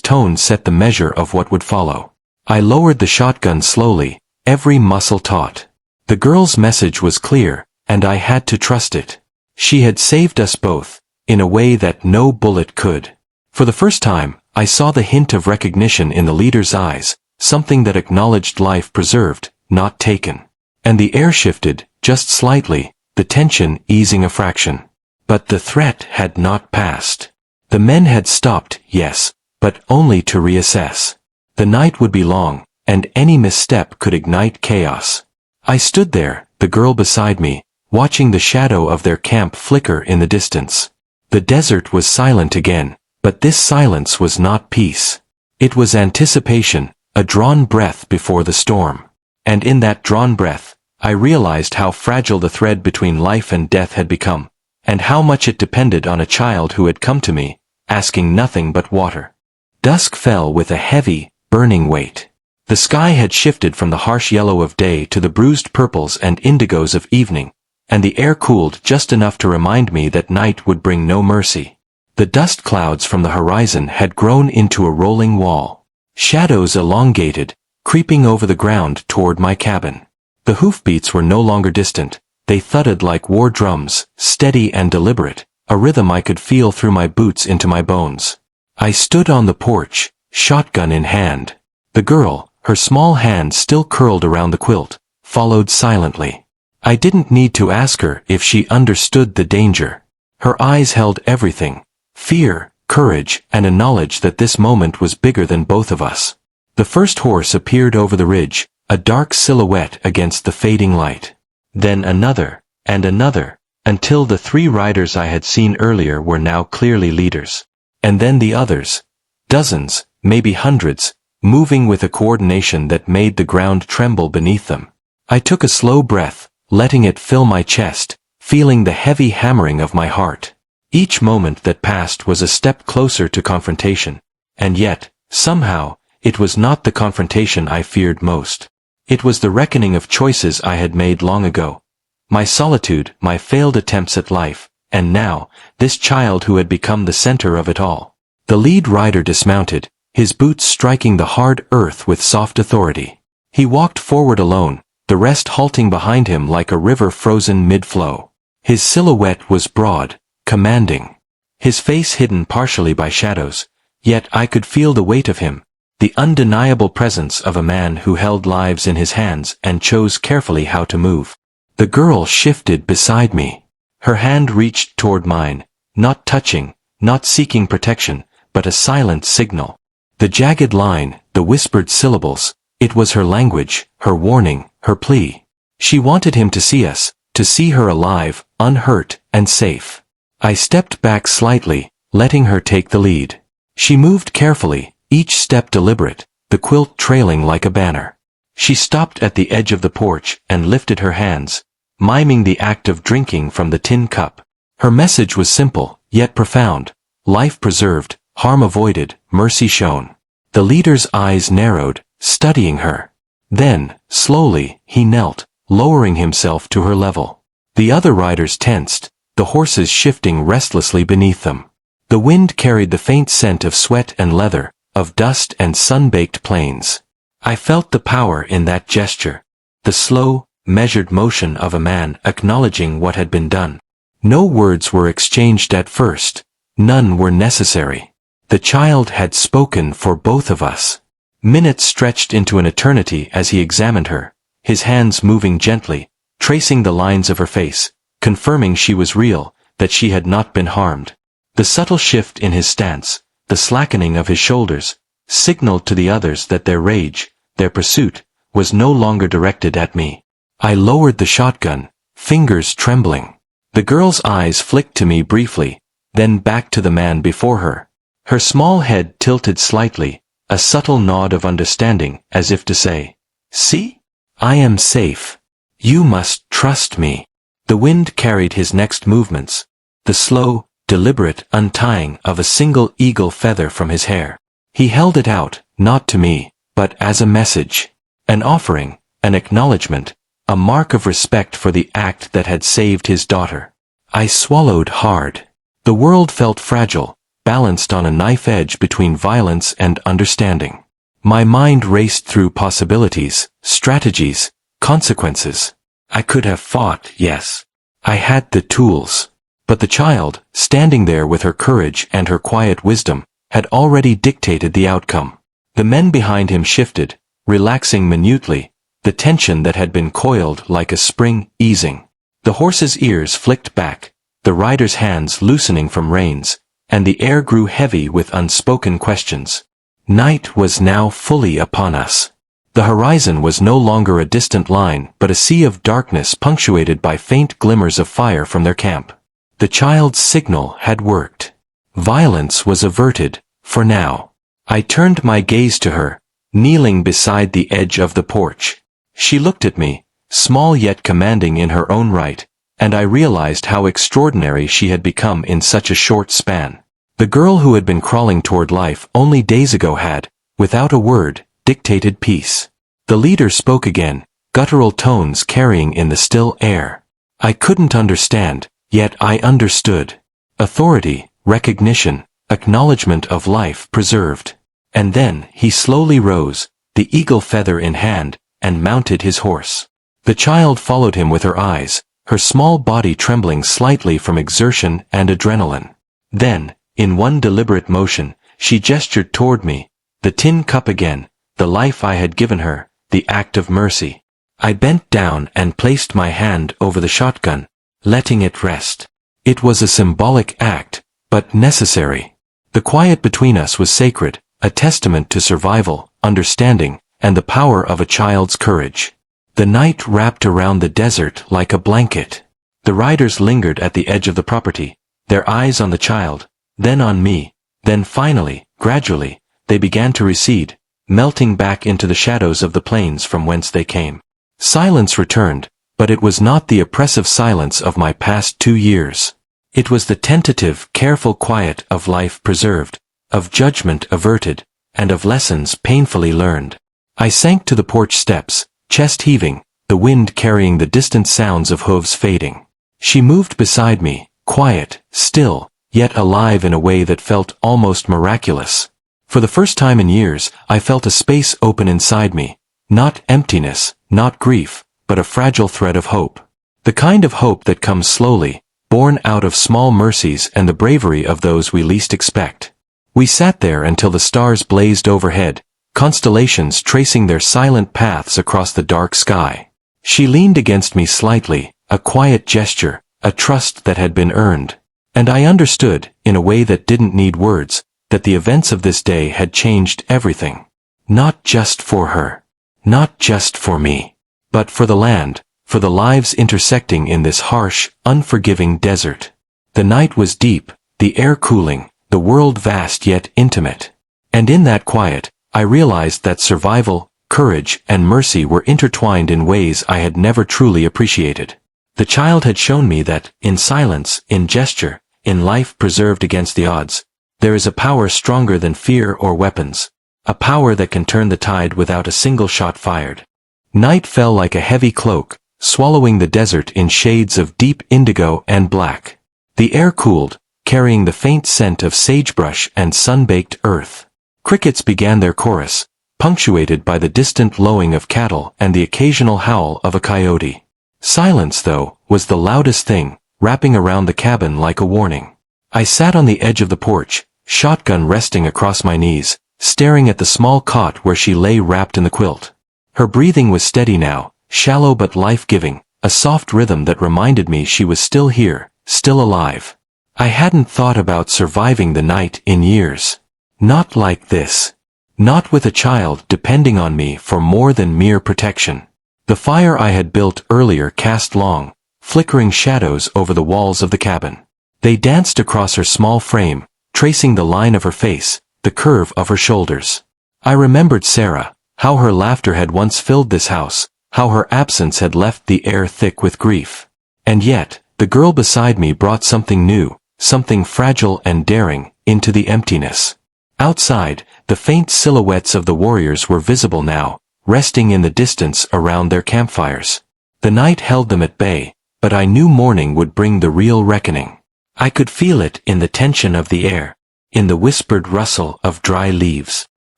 tone set the measure of what would follow. I lowered the shotgun slowly, every muscle taut. The girl's message was clear, and I had to trust it. She had saved us both, in a way that no bullet could. For the first time, I saw the hint of recognition in the leader's eyes, something that acknowledged life preserved, not taken. And the air shifted, just slightly, the tension easing a fraction. But the threat had not passed. The men had stopped, yes, but only to reassess. The night would be long, and any misstep could ignite chaos. I stood there, the girl beside me, watching the shadow of their camp flicker in the distance. The desert was silent again, but this silence was not peace. It was anticipation, a drawn breath before the storm. And in that drawn breath, I realized how fragile the thread between life and death had become, and how much it depended on a child who had come to me, asking nothing but water. Dusk fell with a heavy, burning weight. The sky had shifted from the harsh yellow of day to the bruised purples and indigos of evening, and the air cooled just enough to remind me that night would bring no mercy. The dust clouds from the horizon had grown into a rolling wall. Shadows elongated, creeping over the ground toward my cabin. The hoofbeats were no longer distant. They thudded like war drums, steady and deliberate, a rhythm I could feel through my boots into my bones. I stood on the porch, shotgun in hand. The girl, her small hand still curled around the quilt, followed silently. I didn't need to ask her if she understood the danger. Her eyes held everything: fear, courage, and a knowledge that this moment was bigger than both of us. The first horse appeared over the ridge, a dark silhouette against the fading light. Then another, and another, until the 3 riders I had seen earlier were now clearly leaders. And then the others. Dozens, maybe hundreds, moving with a coordination that made the ground tremble beneath them. I took a slow breath, letting it fill my chest, feeling the heavy hammering of my heart. Each moment that passed was a step closer to confrontation, and yet, somehow, it was not the confrontation I feared most. It was the reckoning of choices I had made long ago. My solitude, my failed attempts at life, and now, this child who had become the center of it all. The lead rider dismounted, his boots striking the hard earth with soft authority. He walked forward alone, the rest halting behind him like a river frozen mid-flow. His silhouette was broad, commanding. His face hidden partially by shadows, yet I could feel the weight of him, the undeniable presence of a man who held lives in his hands and chose carefully how to move. The girl shifted beside me. Her hand reached toward mine, not touching, not seeking protection, but a silent signal. The jagged line, the whispered syllables, it was her language, her warning, her plea. She wanted him to see us, to see her alive, unhurt, and safe. I stepped back slightly, letting her take the lead. She moved carefully, each step deliberate, the quilt trailing like a banner. She stopped at the edge of the porch and lifted her hands, miming the act of drinking from the tin cup. Her message was simple, yet profound: life preserved, harm avoided, mercy shown. The leader's eyes narrowed, studying her. Then, slowly, he knelt, lowering himself to her level. The other riders tensed, the horses shifting restlessly beneath them. The wind carried the faint scent of sweat and leather, of dust and sun-baked plains. I felt the power in that gesture, the slow, measured motion of a man acknowledging what had been done. No words were exchanged at first, none were necessary. The child had spoken for both of us. Minutes stretched into an eternity as he examined her, his hands moving gently, tracing the lines of her face, confirming she was real, that she had not been harmed. The subtle shift in his stance, the slackening of his shoulders, signaled to the others that their rage, their pursuit, was no longer directed at me. I lowered the shotgun, fingers trembling. The girl's eyes flicked to me briefly, then back to the man before her. Her small head tilted slightly, a subtle nod of understanding, as if to say, "See? I am safe. You must trust me." The wind carried his next movements, the slow, deliberate untying of a single eagle feather from his hair. He held it out, not to me, but as a message, an offering, an acknowledgement, a mark of respect for the act that had saved his daughter. I swallowed hard. The world felt fragile, balanced on a knife edge between violence and understanding. My mind raced through possibilities, strategies, consequences. I could have fought, yes. I had the tools. But the child, standing there with her courage and her quiet wisdom, had already dictated the outcome. The men behind him shifted, relaxing minutely, the tension that had been coiled like a spring easing. The horse's ears flicked back, the rider's hands loosening from reins, and the air grew heavy with unspoken questions. Night was now fully upon us. The horizon was no longer a distant line but a sea of darkness punctuated by faint glimmers of fire from their camp. The child's signal had worked. Violence was averted, for now. I turned my gaze to her, kneeling beside the edge of the porch. She looked at me, small yet commanding in her own right, and I realized how extraordinary she had become in such a short span. The girl who had been crawling toward life only days ago had, without a word, dictated peace. The leader spoke again, guttural tones carrying in the still air. I couldn't understand, yet I understood. Authority, recognition, acknowledgement of life preserved. And then he slowly rose, the eagle feather in hand, and mounted his horse. The child followed him with her eyes, her small body trembling slightly from exertion and adrenaline. Then, in one deliberate motion, she gestured toward me, the tin cup again, the life I had given her, the act of mercy. I bent down and placed my hand over the shotgun, letting it rest. It was a symbolic act, but necessary. The quiet between us was sacred, a testament to survival, understanding, and the power of a child's courage. The night wrapped around the desert like a blanket. The riders lingered at the edge of the property, their eyes on the child, then on me, then finally, gradually, they began to recede, melting back into the shadows of the plains from whence they came. Silence returned, but it was not the oppressive silence of my past 2 years. It was the tentative, careful quiet of life preserved, of judgment averted, and of lessons painfully learned. I sank to the porch steps, chest heaving, the wind carrying the distant sounds of hooves fading. She moved beside me, quiet, still, yet alive in a way that felt almost miraculous. For the first time in years, I felt a space open inside me, not emptiness, not grief, but a fragile thread of hope. The kind of hope that comes slowly, born out of small mercies and the bravery of those we least expect. We sat there until the stars blazed overhead, constellations tracing their silent paths across the dark sky. She leaned against me slightly, a quiet gesture, a trust that had been earned. And I understood, in a way that didn't need words, that the events of this day had changed everything. Not just for her. Not just for me. But for the land, for the lives intersecting in this harsh, unforgiving desert. The night was deep, the air cooling, the world vast yet intimate. And in that quiet, I realized that survival, courage, and mercy were intertwined in ways I had never truly appreciated. The child had shown me that, in silence, in gesture, in life preserved against the odds, there is a power stronger than fear or weapons, a power that can turn the tide without a single shot fired. Night fell like a heavy cloak, swallowing the desert in shades of deep indigo and black. The air cooled, carrying the faint scent of sagebrush and sun-baked earth. Crickets began their chorus, punctuated by the distant lowing of cattle and the occasional howl of a coyote. Silence, though, was the loudest thing, wrapping around the cabin like a warning. I sat on the edge of the porch, shotgun resting across my knees, staring at the small cot where she lay wrapped in the quilt. Her breathing was steady now, shallow but life-giving, a soft rhythm that reminded me she was still here, still alive. I hadn't thought about surviving the night in years. Not like this. Not with a child depending on me for more than mere protection. The fire I had built earlier cast long, flickering shadows over the walls of the cabin. They danced across her small frame, tracing the line of her face, the curve of her shoulders. I remembered Sarah, how her laughter had once filled this house, how her absence had left the air thick with grief. And yet, the girl beside me brought something new, something fragile and daring, into the emptiness. Outside, the faint silhouettes of the warriors were visible now, resting in the distance around their campfires. The night held them at bay, but I knew morning would bring the real reckoning. I could feel it in the tension of the air, in the whispered rustle of dry leaves.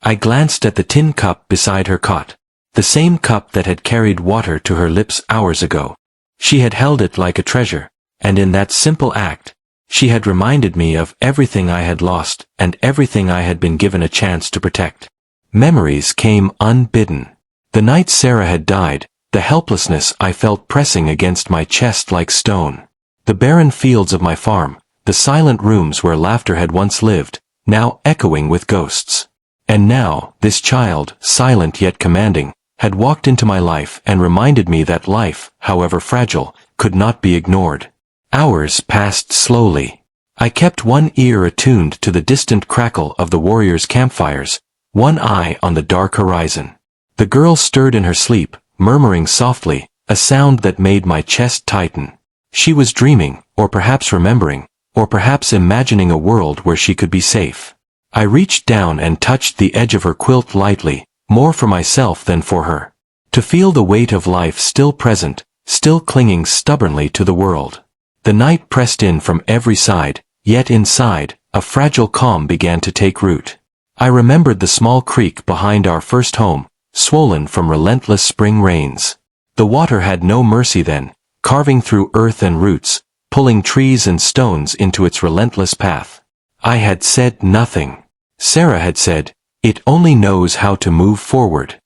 I glanced at the tin cup beside her cot, the same cup that had carried water to her lips hours ago. She had held it like a treasure, and in that simple act, she had reminded me of everything I had lost and everything I had been given a chance to protect. Memories came unbidden. The night Sarah had died, the helplessness I felt pressing against my chest like stone. The barren fields of my farm, the silent rooms where laughter had once lived, now echoing with ghosts. And now, this child, silent yet commanding, had walked into my life and reminded me that life, however fragile, could not be ignored. Hours passed slowly. I kept one ear attuned to the distant crackle of the warriors' campfires, one eye on the dark horizon. The girl stirred in her sleep, murmuring softly, a sound that made my chest tighten. She was dreaming, or perhaps remembering, or perhaps imagining a world where she could be safe. I reached down and touched the edge of her quilt lightly, more for myself than for her. To feel the weight of life still present, still clinging stubbornly to the world. The night pressed in from every side, yet inside, a fragile calm began to take root. I remembered the small creek behind our first home, swollen from relentless spring rains. The water had no mercy then, carving through earth and roots, pulling trees and stones into its relentless path. I had said nothing. Sarah had said, "It only knows how to move forward."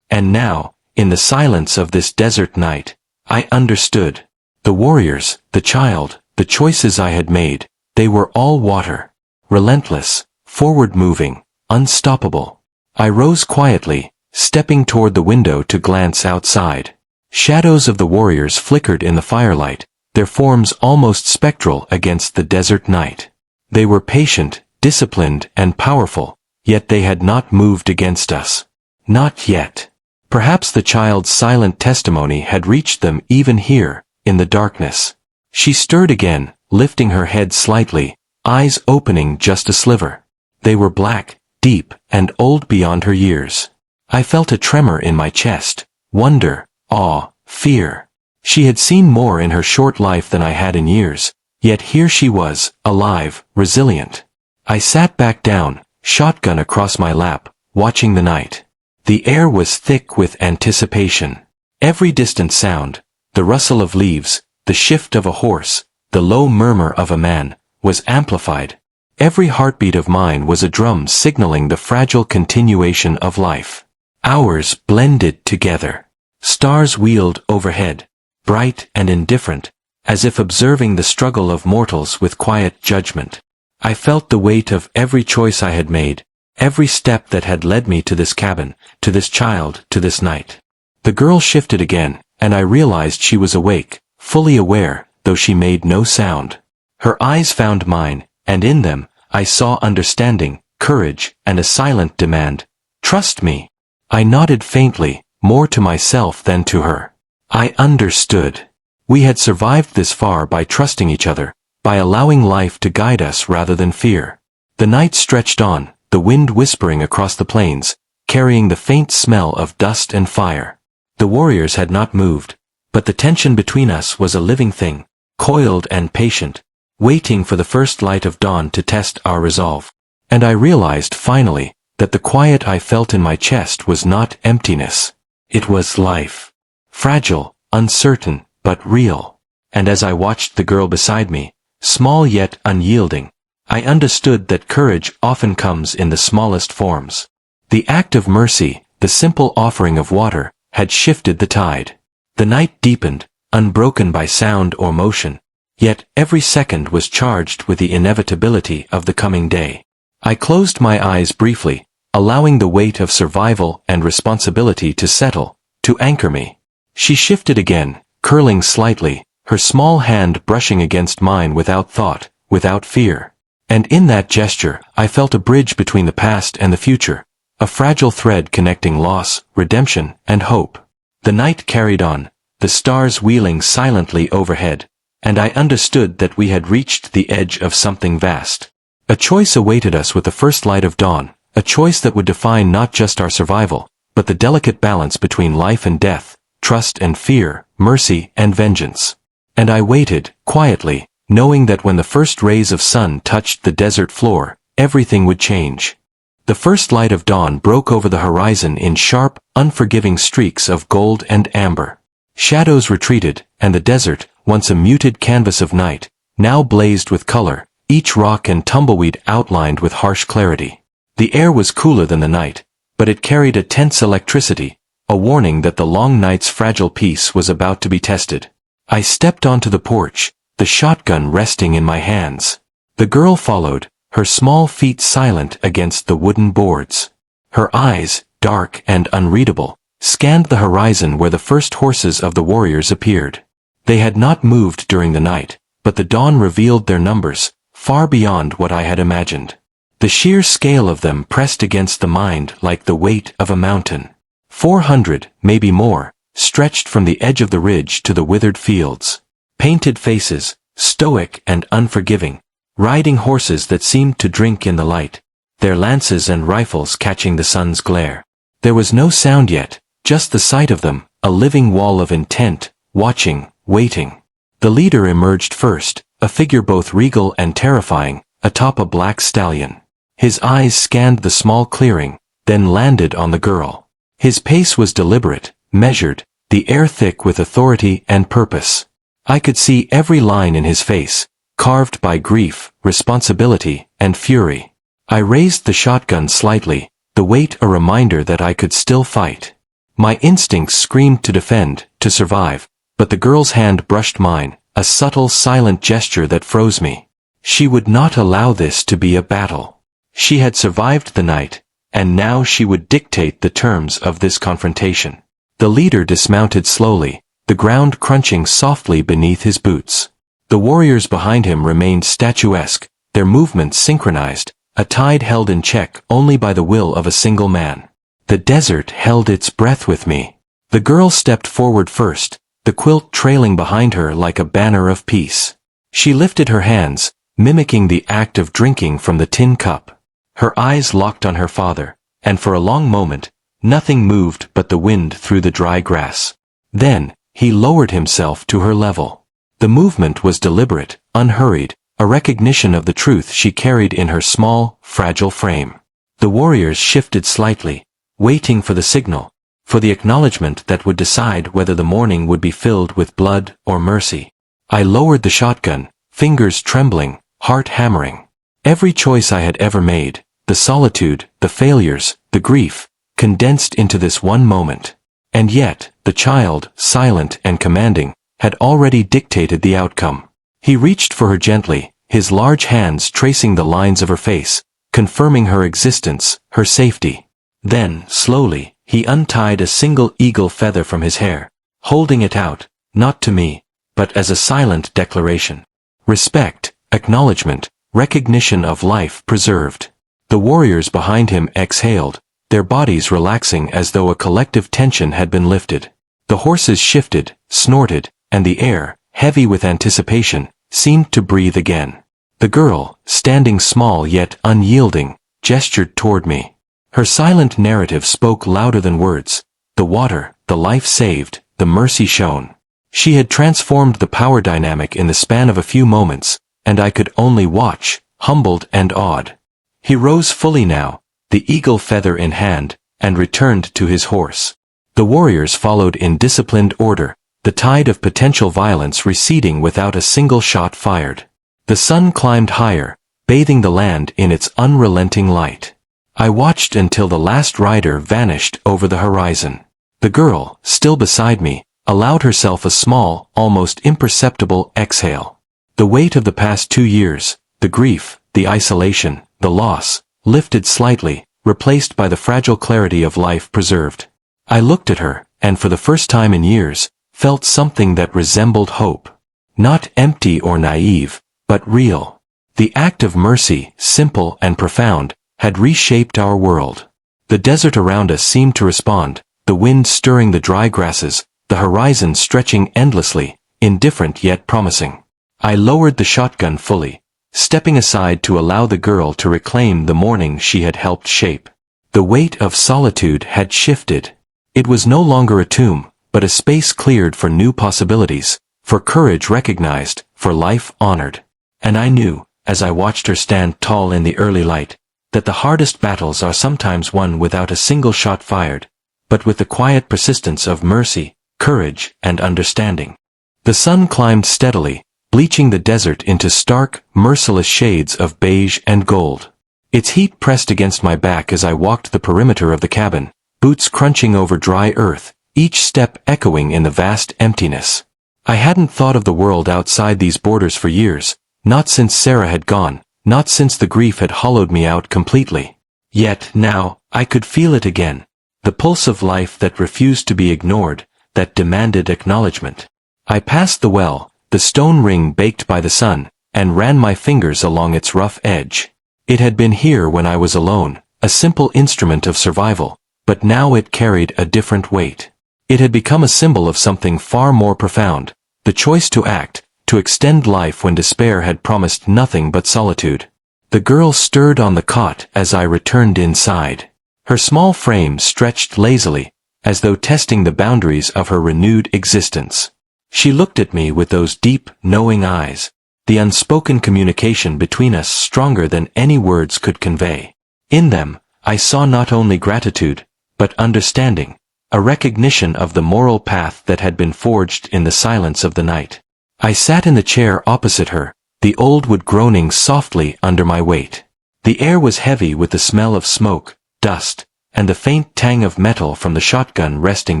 And now, in the silence of this desert night, I understood. The warriors, the child, the choices I had made, they were all water. Relentless, forward-moving, unstoppable. I rose quietly, stepping toward the window to glance outside. Shadows of the warriors flickered in the firelight, their forms almost spectral against the desert night. They were patient, disciplined, and powerful, yet they had not moved against us. Not yet. Perhaps the child's silent testimony had reached them even here, in the darkness. She stirred again, lifting her head slightly, eyes opening just a sliver. They were black, deep, and old beyond her years. I felt a tremor in my chest, wonder, awe, fear. She had seen more in her short life than I had in years, yet here she was, alive, resilient. I sat back down, shotgun across my lap, watching the night. The air was thick with anticipation. Every distant sound, the rustle of leaves, the shift of a horse, the low murmur of a man, was amplified. Every heartbeat of mine was a drum signaling the fragile continuation of life. Hours blended together. Stars wheeled overhead, bright and indifferent, as if observing the struggle of mortals with quiet judgment. I felt the weight of every choice I had made, every step that had led me to this cabin, to this child, to this night. The girl shifted again, and I realized she was awake, fully aware, though she made no sound. Her eyes found mine, and in them, I saw understanding, courage, and a silent demand. "Trust me." I nodded faintly, more to myself than to her. I understood. We had survived this far by trusting each other, by allowing life to guide us rather than fear. The night stretched on, the wind whispering across the plains, carrying the faint smell of dust and fire. The warriors had not moved, but the tension between us was a living thing, coiled and patient, waiting for the first light of dawn to test our resolve. And I realized finally that the quiet I felt in my chest was not emptiness. It was life. Fragile, uncertain, but real. And as I watched the girl beside me, small yet unyielding, I understood that courage often comes in the smallest forms. The act of mercy, the simple offering of water, had shifted the tide. The night deepened, unbroken by sound or motion, yet every second was charged with the inevitability of the coming day. I closed my eyes briefly, allowing the weight of survival and responsibility to settle, to anchor me. She shifted again, curling slightly, her small hand brushing against mine without thought, without fear. And in that gesture, I felt a bridge between the past and the future, a fragile thread connecting loss, redemption, and hope. The night carried on, the stars wheeling silently overhead, and I understood that we had reached the edge of something vast. A choice awaited us with the first light of dawn, a choice that would define not just our survival, but the delicate balance between life and death, trust and fear, mercy and vengeance. And I waited, quietly, knowing that when the first rays of sun touched the desert floor, everything would change. The first light of dawn broke over the horizon in sharp, unforgiving streaks of gold and amber. Shadows retreated, and the desert, once a muted canvas of night, now blazed with color, each rock and tumbleweed outlined with harsh clarity. The air was cooler than the night, but it carried a tense electricity, a warning that the long night's fragile peace was about to be tested. I stepped onto the porch, the shotgun resting in my hands. The girl followed, her small feet silent against the wooden boards. Her eyes, dark and unreadable, scanned the horizon where the first horses of the warriors appeared. They had not moved during the night, but the dawn revealed their numbers, far beyond what I had imagined. The sheer scale of them pressed against the mind like the weight of a mountain. 400, maybe more, stretched from the edge of the ridge to the withered fields. Painted faces, stoic and unforgiving, riding horses that seemed to drink in the light, their lances and rifles catching the sun's glare. There was no sound yet, just the sight of them, a living wall of intent, watching, waiting. The leader emerged first, a figure both regal and terrifying, atop a black stallion. His eyes scanned the small clearing, then landed on the girl. His pace was deliberate, measured, the air thick with authority and purpose. I could see every line in his face, carved by grief, responsibility, and fury. I raised the shotgun slightly, the weight a reminder that I could still fight. My instincts screamed to defend, to survive, but the girl's hand brushed mine, a subtle, silent gesture that froze me. She would not allow this to be a battle. She had survived the night, and now she would dictate the terms of this confrontation. The leader dismounted slowly, the ground crunching softly beneath his boots. The warriors behind him remained statuesque, their movements synchronized, a tide held in check only by the will of a single man. The desert held its breath with me. The girl stepped forward first, the quilt trailing behind her like a banner of peace. She lifted her hands, mimicking the act of drinking from the tin cup. Her eyes locked on her father, and for a long moment, nothing moved but the wind through the dry grass. Then, he lowered himself to her level. The movement was deliberate, unhurried, a recognition of the truth she carried in her small, fragile frame. The warriors shifted slightly, waiting for the signal, for the acknowledgement that would decide whether the morning would be filled with blood or mercy. I lowered the shotgun, fingers trembling, heart hammering. Every choice I had ever made, the solitude, the failures, the grief, condensed into this one moment. And yet, the child, silent and commanding, had already dictated the outcome. He reached for her gently, his large hands tracing the lines of her face, confirming her existence, her safety. Then, slowly, he untied a single eagle feather from his hair, holding it out, not to me, but as a silent declaration. Respect, acknowledgement, recognition of life preserved. The warriors behind him exhaled, their bodies relaxing as though a collective tension had been lifted. The horses shifted, snorted, and the air, heavy with anticipation, seemed to breathe again. The girl, standing small yet unyielding, gestured toward me. Her silent narrative spoke louder than words. The water, the life saved, the mercy shown. She had transformed the power dynamic in the span of a few moments, and I could only watch, humbled and awed. He rose fully now, the eagle feather in hand, and returned to his horse. The warriors followed in disciplined order, the tide of potential violence receding without a single shot fired. The sun climbed higher, bathing the land in its unrelenting light. I watched until the last rider vanished over the horizon. The girl, still beside me, allowed herself a small, almost imperceptible exhale. The weight of the past 2 years, the grief, the isolation, the loss, lifted slightly, replaced by the fragile clarity of life preserved. I looked at her, and for the first time in years, felt something that resembled hope. Not empty or naive, but real. The act of mercy, simple and profound, had reshaped our world. The desert around us seemed to respond, the wind stirring the dry grasses, the horizon stretching endlessly, indifferent yet promising. I lowered the shotgun fully, stepping aside to allow the girl to reclaim the morning she had helped shape. The weight of solitude had shifted. It was no longer a tomb, but a space cleared for new possibilities, for courage recognized, for life honored. And I knew, as I watched her stand tall in the early light, that the hardest battles are sometimes won without a single shot fired, but with the quiet persistence of mercy, courage, and understanding. The sun climbed steadily, bleaching the desert into stark, merciless shades of beige and gold. Its heat pressed against my back as I walked the perimeter of the cabin, boots crunching over dry earth, each step echoing in the vast emptiness. I hadn't thought of the world outside these borders for years, not since Sarah had gone, not since the grief had hollowed me out completely. Yet, now, I could feel it again. The pulse of life that refused to be ignored, that demanded acknowledgement. I passed the well, the stone ring baked by the sun, and ran my fingers along its rough edge. It had been here when I was alone, a simple instrument of survival, but now it carried a different weight. It had become a symbol of something far more profound, the choice to act, to extend life when despair had promised nothing but solitude. The girl stirred on the cot as I returned inside. Her small frame stretched lazily, as though testing the boundaries of her renewed existence. She looked at me with those deep, knowing eyes, the unspoken communication between us stronger than any words could convey. In them, I saw not only gratitude, but understanding, a recognition of the moral path that had been forged in the silence of the night. I sat in the chair opposite her, the old wood groaning softly under my weight. The air was heavy with the smell of smoke, dust, and the faint tang of metal from the shotgun resting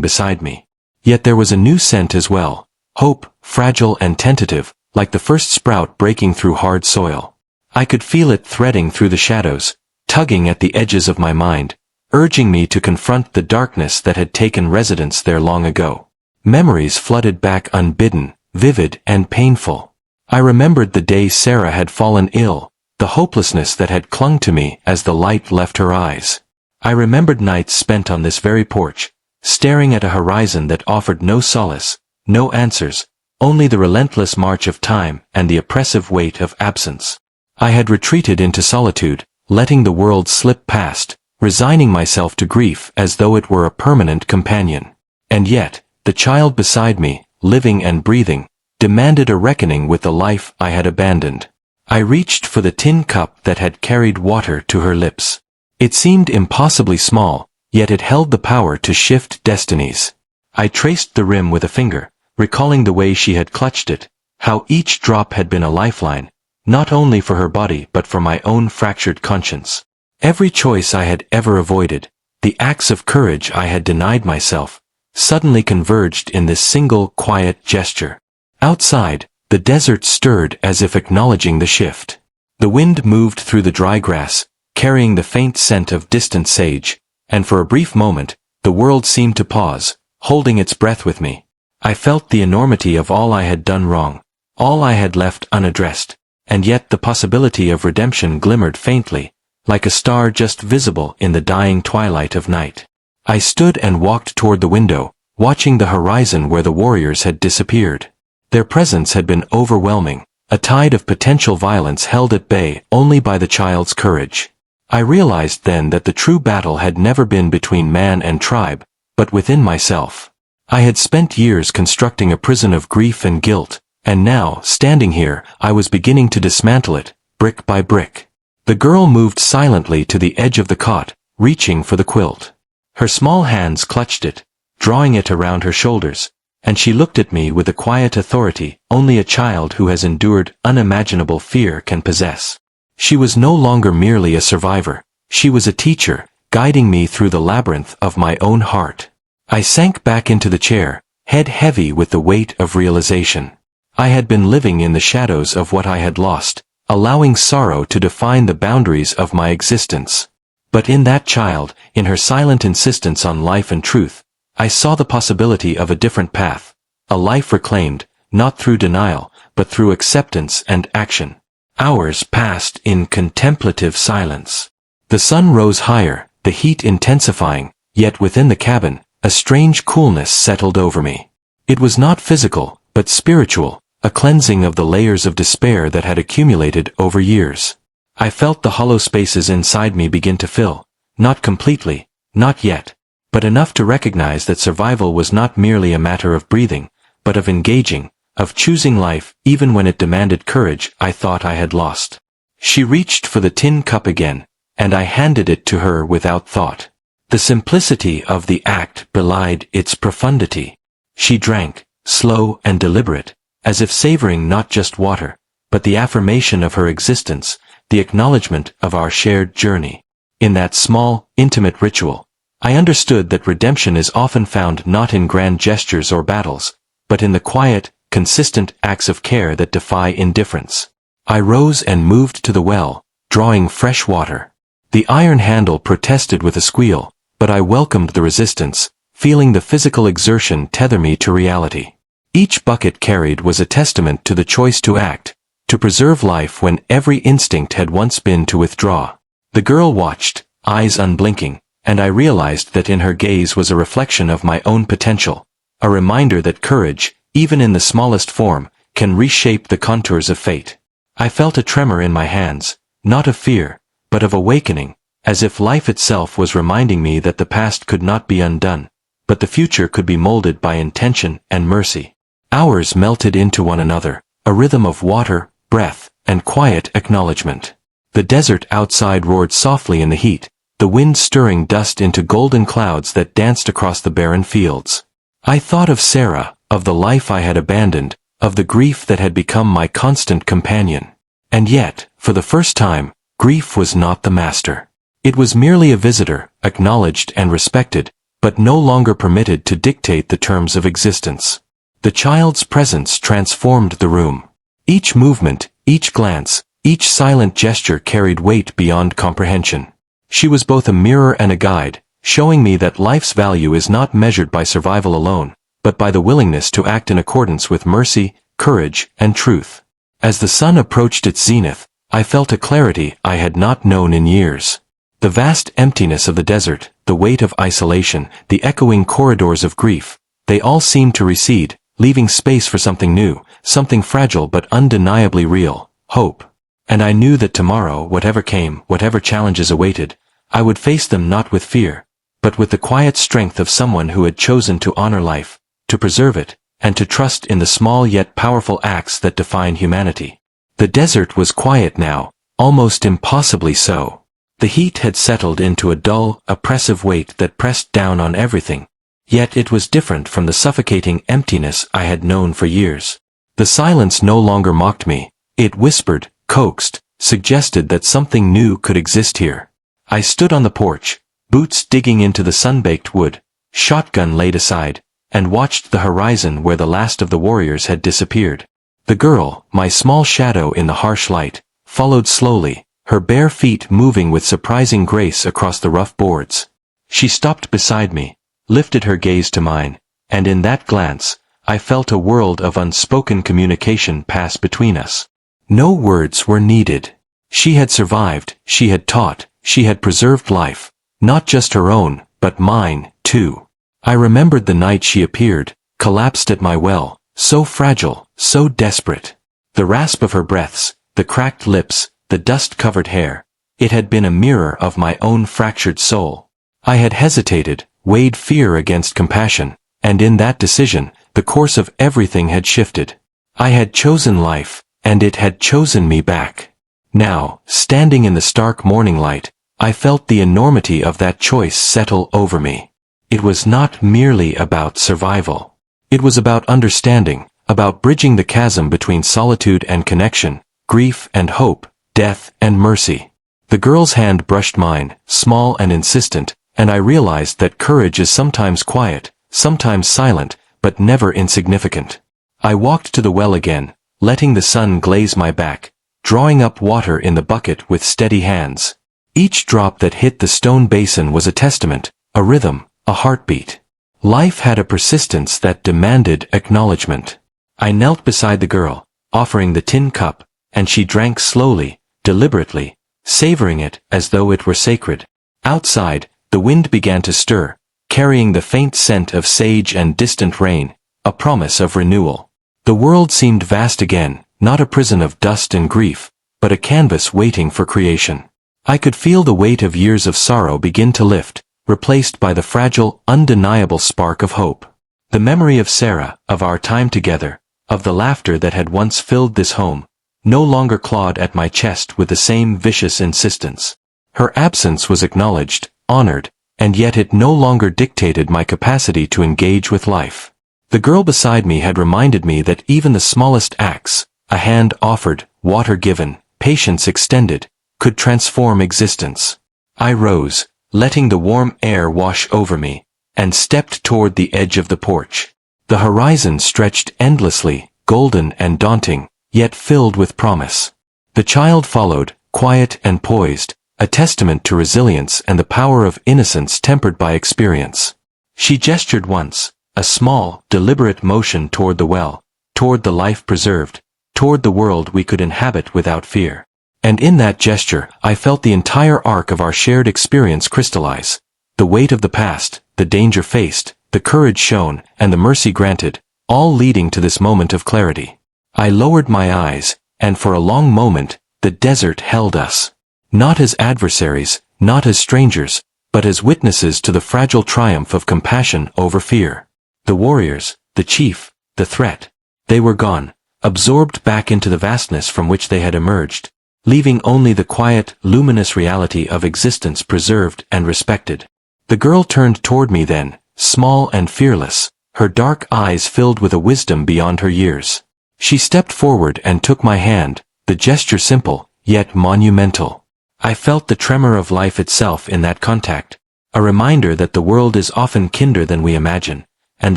beside me. Yet there was a new scent as well, hope, fragile and tentative, like the first sprout breaking through hard soil. I could feel it threading through the shadows, tugging at the edges of my mind, urging me to confront the darkness that had taken residence there long ago. Memories flooded back unbidden, vivid and painful. I remembered the day Sarah had fallen ill, the hopelessness that had clung to me as the light left her eyes. I remembered nights spent on this very porch, staring at a horizon that offered no solace, no answers, only the relentless march of time and the oppressive weight of absence. I had retreated into solitude, letting the world slip past, resigning myself to grief as though it were a permanent companion. And yet, the child beside me, living and breathing, demanded a reckoning with the life I had abandoned. I reached for the tin cup that had carried water to her lips. It seemed impossibly small, yet it held the power to shift destinies. I traced the rim with a finger, recalling the way she had clutched it, how each drop had been a lifeline, not only for her body but for my own fractured conscience. Every choice I had ever avoided, the acts of courage I had denied myself, suddenly converged in this single quiet gesture. Outside, the desert stirred as if acknowledging the shift. The wind moved through the dry grass, carrying the faint scent of distant sage, and for a brief moment, the world seemed to pause, holding its breath with me. I felt the enormity of all I had done wrong, all I had left unaddressed, and yet the possibility of redemption glimmered faintly, like a star just visible in the dying twilight of night. I stood and walked toward the window, watching the horizon where the warriors had disappeared. Their presence had been overwhelming, a tide of potential violence held at bay only by the child's courage. I realized then that the true battle had never been between man and tribe, but within myself. I had spent years constructing a prison of grief and guilt, and now, standing here, I was beginning to dismantle it, brick by brick. The girl moved silently to the edge of the cot, reaching for the quilt. Her small hands clutched it, drawing it around her shoulders, and she looked at me with the quiet authority only a child who has endured unimaginable fear can possess. She was no longer merely a survivor, she was a teacher, guiding me through the labyrinth of my own heart. I sank back into the chair, head heavy with the weight of realization. I had been living in the shadows of what I had lost, allowing sorrow to define the boundaries of my existence. But in that child, in her silent insistence on life and truth, I saw the possibility of a different path, a life reclaimed, not through denial, but through acceptance and action. Hours passed in contemplative silence. The sun rose higher, the heat intensifying, yet within the cabin, a strange coolness settled over me. It was not physical, but spiritual, a cleansing of the layers of despair that had accumulated over years. I felt the hollow spaces inside me begin to fill, not completely, not yet, but enough to recognize that survival was not merely a matter of breathing, but of engaging, of choosing life even when it demanded courage I thought I had lost. She reached for the tin cup again, and I handed it to her without thought. The simplicity of the act belied its profundity. She drank, slow and deliberate, as if savoring not just water, but the affirmation of her existence, the acknowledgement of our shared journey. In that small, intimate ritual, I understood that redemption is often found not in grand gestures or battles, but in the quiet, consistent acts of care that defy indifference. I rose and moved to the well, drawing fresh water. The iron handle protested with a squeal, but I welcomed the resistance, feeling the physical exertion tether me to reality. Each bucket carried was a testament to the choice to act, to preserve life when every instinct had once been to withdraw. The girl watched, eyes unblinking, and I realized that in her gaze was a reflection of my own potential, a reminder that courage, even in the smallest form, can reshape the contours of fate. I felt a tremor in my hands, not of fear, but of awakening, as if life itself was reminding me that the past could not be undone, but the future could be molded by intention and mercy. Hours melted into one another, a rhythm of water, breath, and quiet acknowledgement. The desert outside roared softly in the heat, the wind stirring dust into golden clouds that danced across the barren fields. I thought of Sarah, of the life I had abandoned, of the grief that had become my constant companion. And yet, for the first time, grief was not the master. It was merely a visitor, acknowledged and respected, but no longer permitted to dictate the terms of existence. The child's presence transformed the room. Each movement, each glance, each silent gesture carried weight beyond comprehension. She was both a mirror and a guide, showing me that life's value is not measured by survival alone, but by the willingness to act in accordance with mercy, courage, and truth. As the sun approached its zenith, I felt a clarity I had not known in years. The vast emptiness of the desert, the weight of isolation, the echoing corridors of grief, they all seemed to recede, leaving space for something new, something fragile but undeniably real, hope. And I knew that tomorrow, whatever came, whatever challenges awaited, I would face them not with fear, but with the quiet strength of someone who had chosen to honor life, to preserve it, and to trust in the small yet powerful acts that define humanity. The desert was quiet now, almost impossibly so. The heat had settled into a dull, oppressive weight that pressed down on everything, yet it was different from the suffocating emptiness I had known for years. The silence no longer mocked me, it whispered, coaxed, suggested that something new could exist here. I stood on the porch, boots digging into the sun-baked wood, shotgun laid aside, and watched the horizon where the last of the warriors had disappeared. The girl, my small shadow in the harsh light, followed slowly, her bare feet moving with surprising grace across the rough boards. She stopped beside me, lifted her gaze to mine, and in that glance, I felt a world of unspoken communication pass between us. No words were needed. She had survived, she had taught, she had preserved life, not just her own, but mine, too. I remembered the night she appeared, collapsed at my well, so fragile, so desperate. The rasp of her breaths, the cracked lips, the dust-covered hair, it had been a mirror of my own fractured soul. I had hesitated, weighed fear against compassion, and in that decision, the course of everything had shifted. I had chosen life, and it had chosen me back. Now, standing in the stark morning light, I felt the enormity of that choice settle over me. It was not merely about survival. It was about understanding, about bridging the chasm between solitude and connection, grief and hope, death and mercy. The girl's hand brushed mine, small and insistent, and I realized that courage is sometimes quiet, sometimes silent, but never insignificant. I walked to the well again, letting the sun glaze my back, drawing up water in the bucket with steady hands. Each drop that hit the stone basin was a testament, a rhythm, a heartbeat. Life had a persistence that demanded acknowledgement. I knelt beside the girl, offering the tin cup, and she drank slowly, deliberately, savoring it as though it were sacred. Outside, The wind began to stir, carrying the faint scent of sage and distant rain, a promise of renewal. The world seemed vast again, not a prison of dust and grief, but a canvas waiting for creation. I could feel the weight of years of sorrow begin to lift, replaced by the fragile, undeniable spark of hope. The memory of Sarah, of our time together, of the laughter that had once filled this home, no longer clawed at my chest with the same vicious insistence. Her absence was acknowledged, honored, and yet it no longer dictated my capacity to engage with life. The girl beside me had reminded me that even the smallest acts, a hand offered, water given, patience extended, could transform existence. I rose, letting the warm air wash over me, and stepped toward the edge of the porch. The horizon stretched endlessly, golden and daunting, yet filled with promise. The child followed, quiet and poised, a testament to resilience and the power of innocence tempered by experience. She gestured once, a small, deliberate motion toward the well, toward the life preserved, toward the world we could inhabit without fear. And in that gesture, I felt the entire arc of our shared experience crystallize. The weight of the past, the danger faced, the courage shown, and the mercy granted, all leading to this moment of clarity. I lowered my eyes, and for a long moment, the desert held us. Not as adversaries, not as strangers, but as witnesses to the fragile triumph of compassion over fear. The warriors, the chief, the threat. They were gone, absorbed back into the vastness from which they had emerged, leaving only the quiet, luminous reality of existence preserved and respected. The girl turned toward me then, small and fearless, her dark eyes filled with a wisdom beyond her years. She stepped forward and took my hand, the gesture simple, yet monumental. I felt the tremor of life itself in that contact, a reminder that the world is often kinder than we imagine, and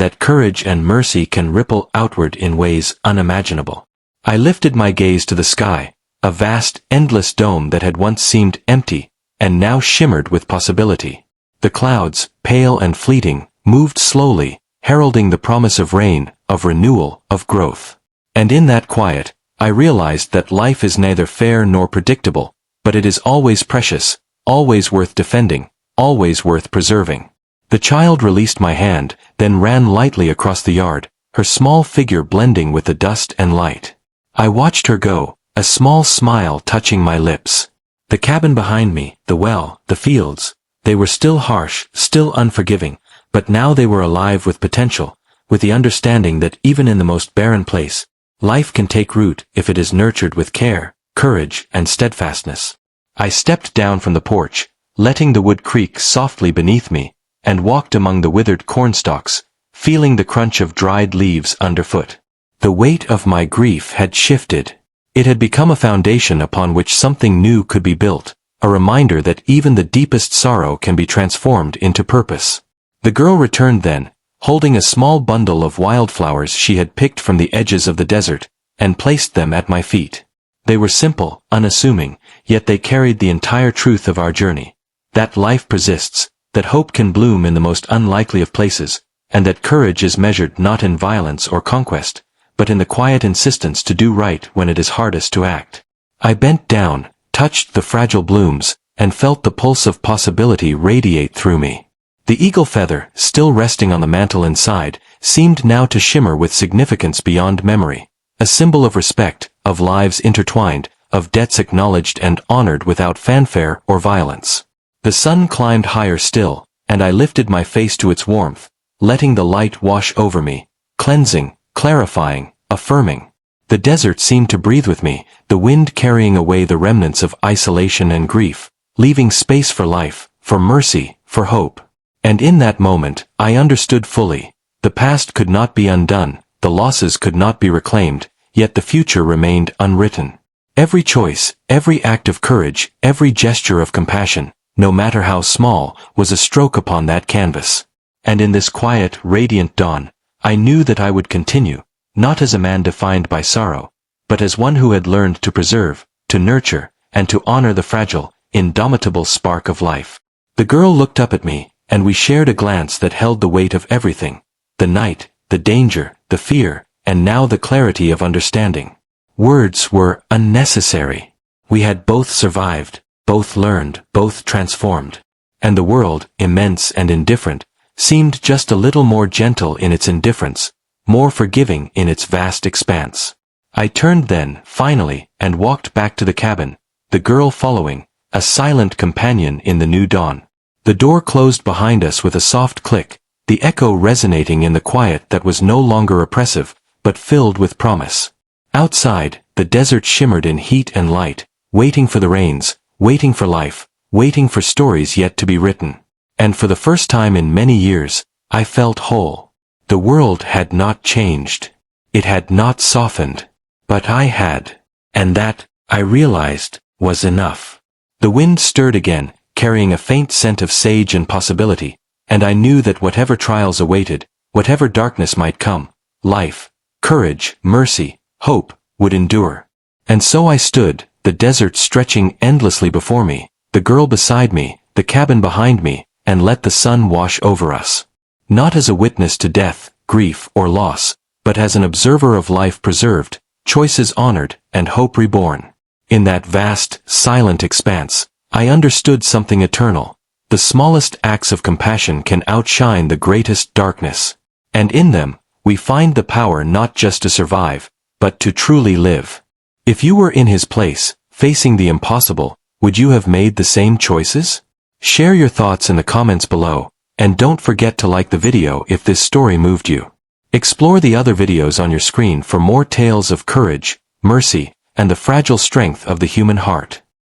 that courage and mercy can ripple outward in ways unimaginable. I lifted my gaze to the sky, a vast, endless dome that had once seemed empty, and now shimmered with possibility. The clouds, pale and fleeting, moved slowly, heralding the promise of rain, of renewal, of growth. And in that quiet, I realized that life is neither fair nor predictable, but it is always precious, always worth defending, always worth preserving. The child released my hand, then ran lightly across the yard, her small figure blending with the dust and light. I watched her go, a small smile touching my lips. The cabin behind me, the well, the fields, they were still harsh, still unforgiving, but now they were alive with potential, with the understanding that even in the most barren place, life can take root if it is nurtured with care, courage, and steadfastness. I stepped down from the porch, letting the wood creak softly beneath me, and walked among the withered cornstalks, feeling the crunch of dried leaves underfoot. The weight of my grief had shifted. It had become a foundation upon which something new could be built, a reminder that even the deepest sorrow can be transformed into purpose. The girl returned then, holding a small bundle of wildflowers she had picked from the edges of the desert, and placed them at my feet. They were simple, unassuming, yet they carried the entire truth of our journey. That life persists, that hope can bloom in the most unlikely of places, and that courage is measured not in violence or conquest, but in the quiet insistence to do right when it is hardest to act. I bent down, touched the fragile blooms, and felt the pulse of possibility radiate through me. The eagle feather, still resting on the mantle inside, seemed now to shimmer with significance beyond memory, a symbol of respect, of lives intertwined, of debts acknowledged and honored without fanfare or violence. The sun climbed higher still, and I lifted my face to its warmth, letting the light wash over me, cleansing, clarifying, affirming. The desert seemed to breathe with me, the wind carrying away the remnants of isolation and grief, leaving space for life, for mercy, for hope. And in that moment, I understood fully. The past could not be undone, the losses could not be reclaimed, yet the future remained unwritten. Every choice, every act of courage, every gesture of compassion, no matter how small, was a stroke upon that canvas. And in this quiet, radiant dawn, I knew that I would continue, not as a man defined by sorrow, but as one who had learned to preserve, to nurture, and to honor the fragile, indomitable spark of life. The girl looked up at me, and we shared a glance that held the weight of everything, the night, the danger, the fear, and now the clarity of understanding. Words were unnecessary. We had both survived, both learned, both transformed. and the world, immense and indifferent, seemed just a little more gentle in its indifference, more forgiving in its vast expanse. I turned then, finally, and walked back to the cabin, the girl following, a silent companion in the new dawn. The door closed behind us with a soft click, the echo resonating in the quiet that was no longer oppressive, but filled with promise. Outside, the desert shimmered in heat and light, waiting for the rains, waiting for life, waiting for stories yet to be written. And for the first time in many years, I felt whole. The world had not changed. It had not softened. But I had. And that, I realized, was enough. The wind stirred again, carrying a faint scent of sage and possibility, and I knew that whatever trials awaited, whatever darkness might come, life, courage, mercy, hope, would endure. And so I stood, the desert stretching endlessly before me, the girl beside me, the cabin behind me, and let the sun wash over us. Not as a witness to death, grief, or loss, but as an observer of life preserved, choices honored, and hope reborn. In that vast, silent expanse, I understood something eternal. The smallest acts of compassion can outshine the greatest darkness. And in them, we find the power not just to survive, but to truly live. If you were in his place, facing the impossible, would you have made the same choices? Share your thoughts in the comments below, and don't forget to like the video if this story moved you. Explore the other videos on your screen for more tales of courage, mercy, and the fragile strength of the human heart.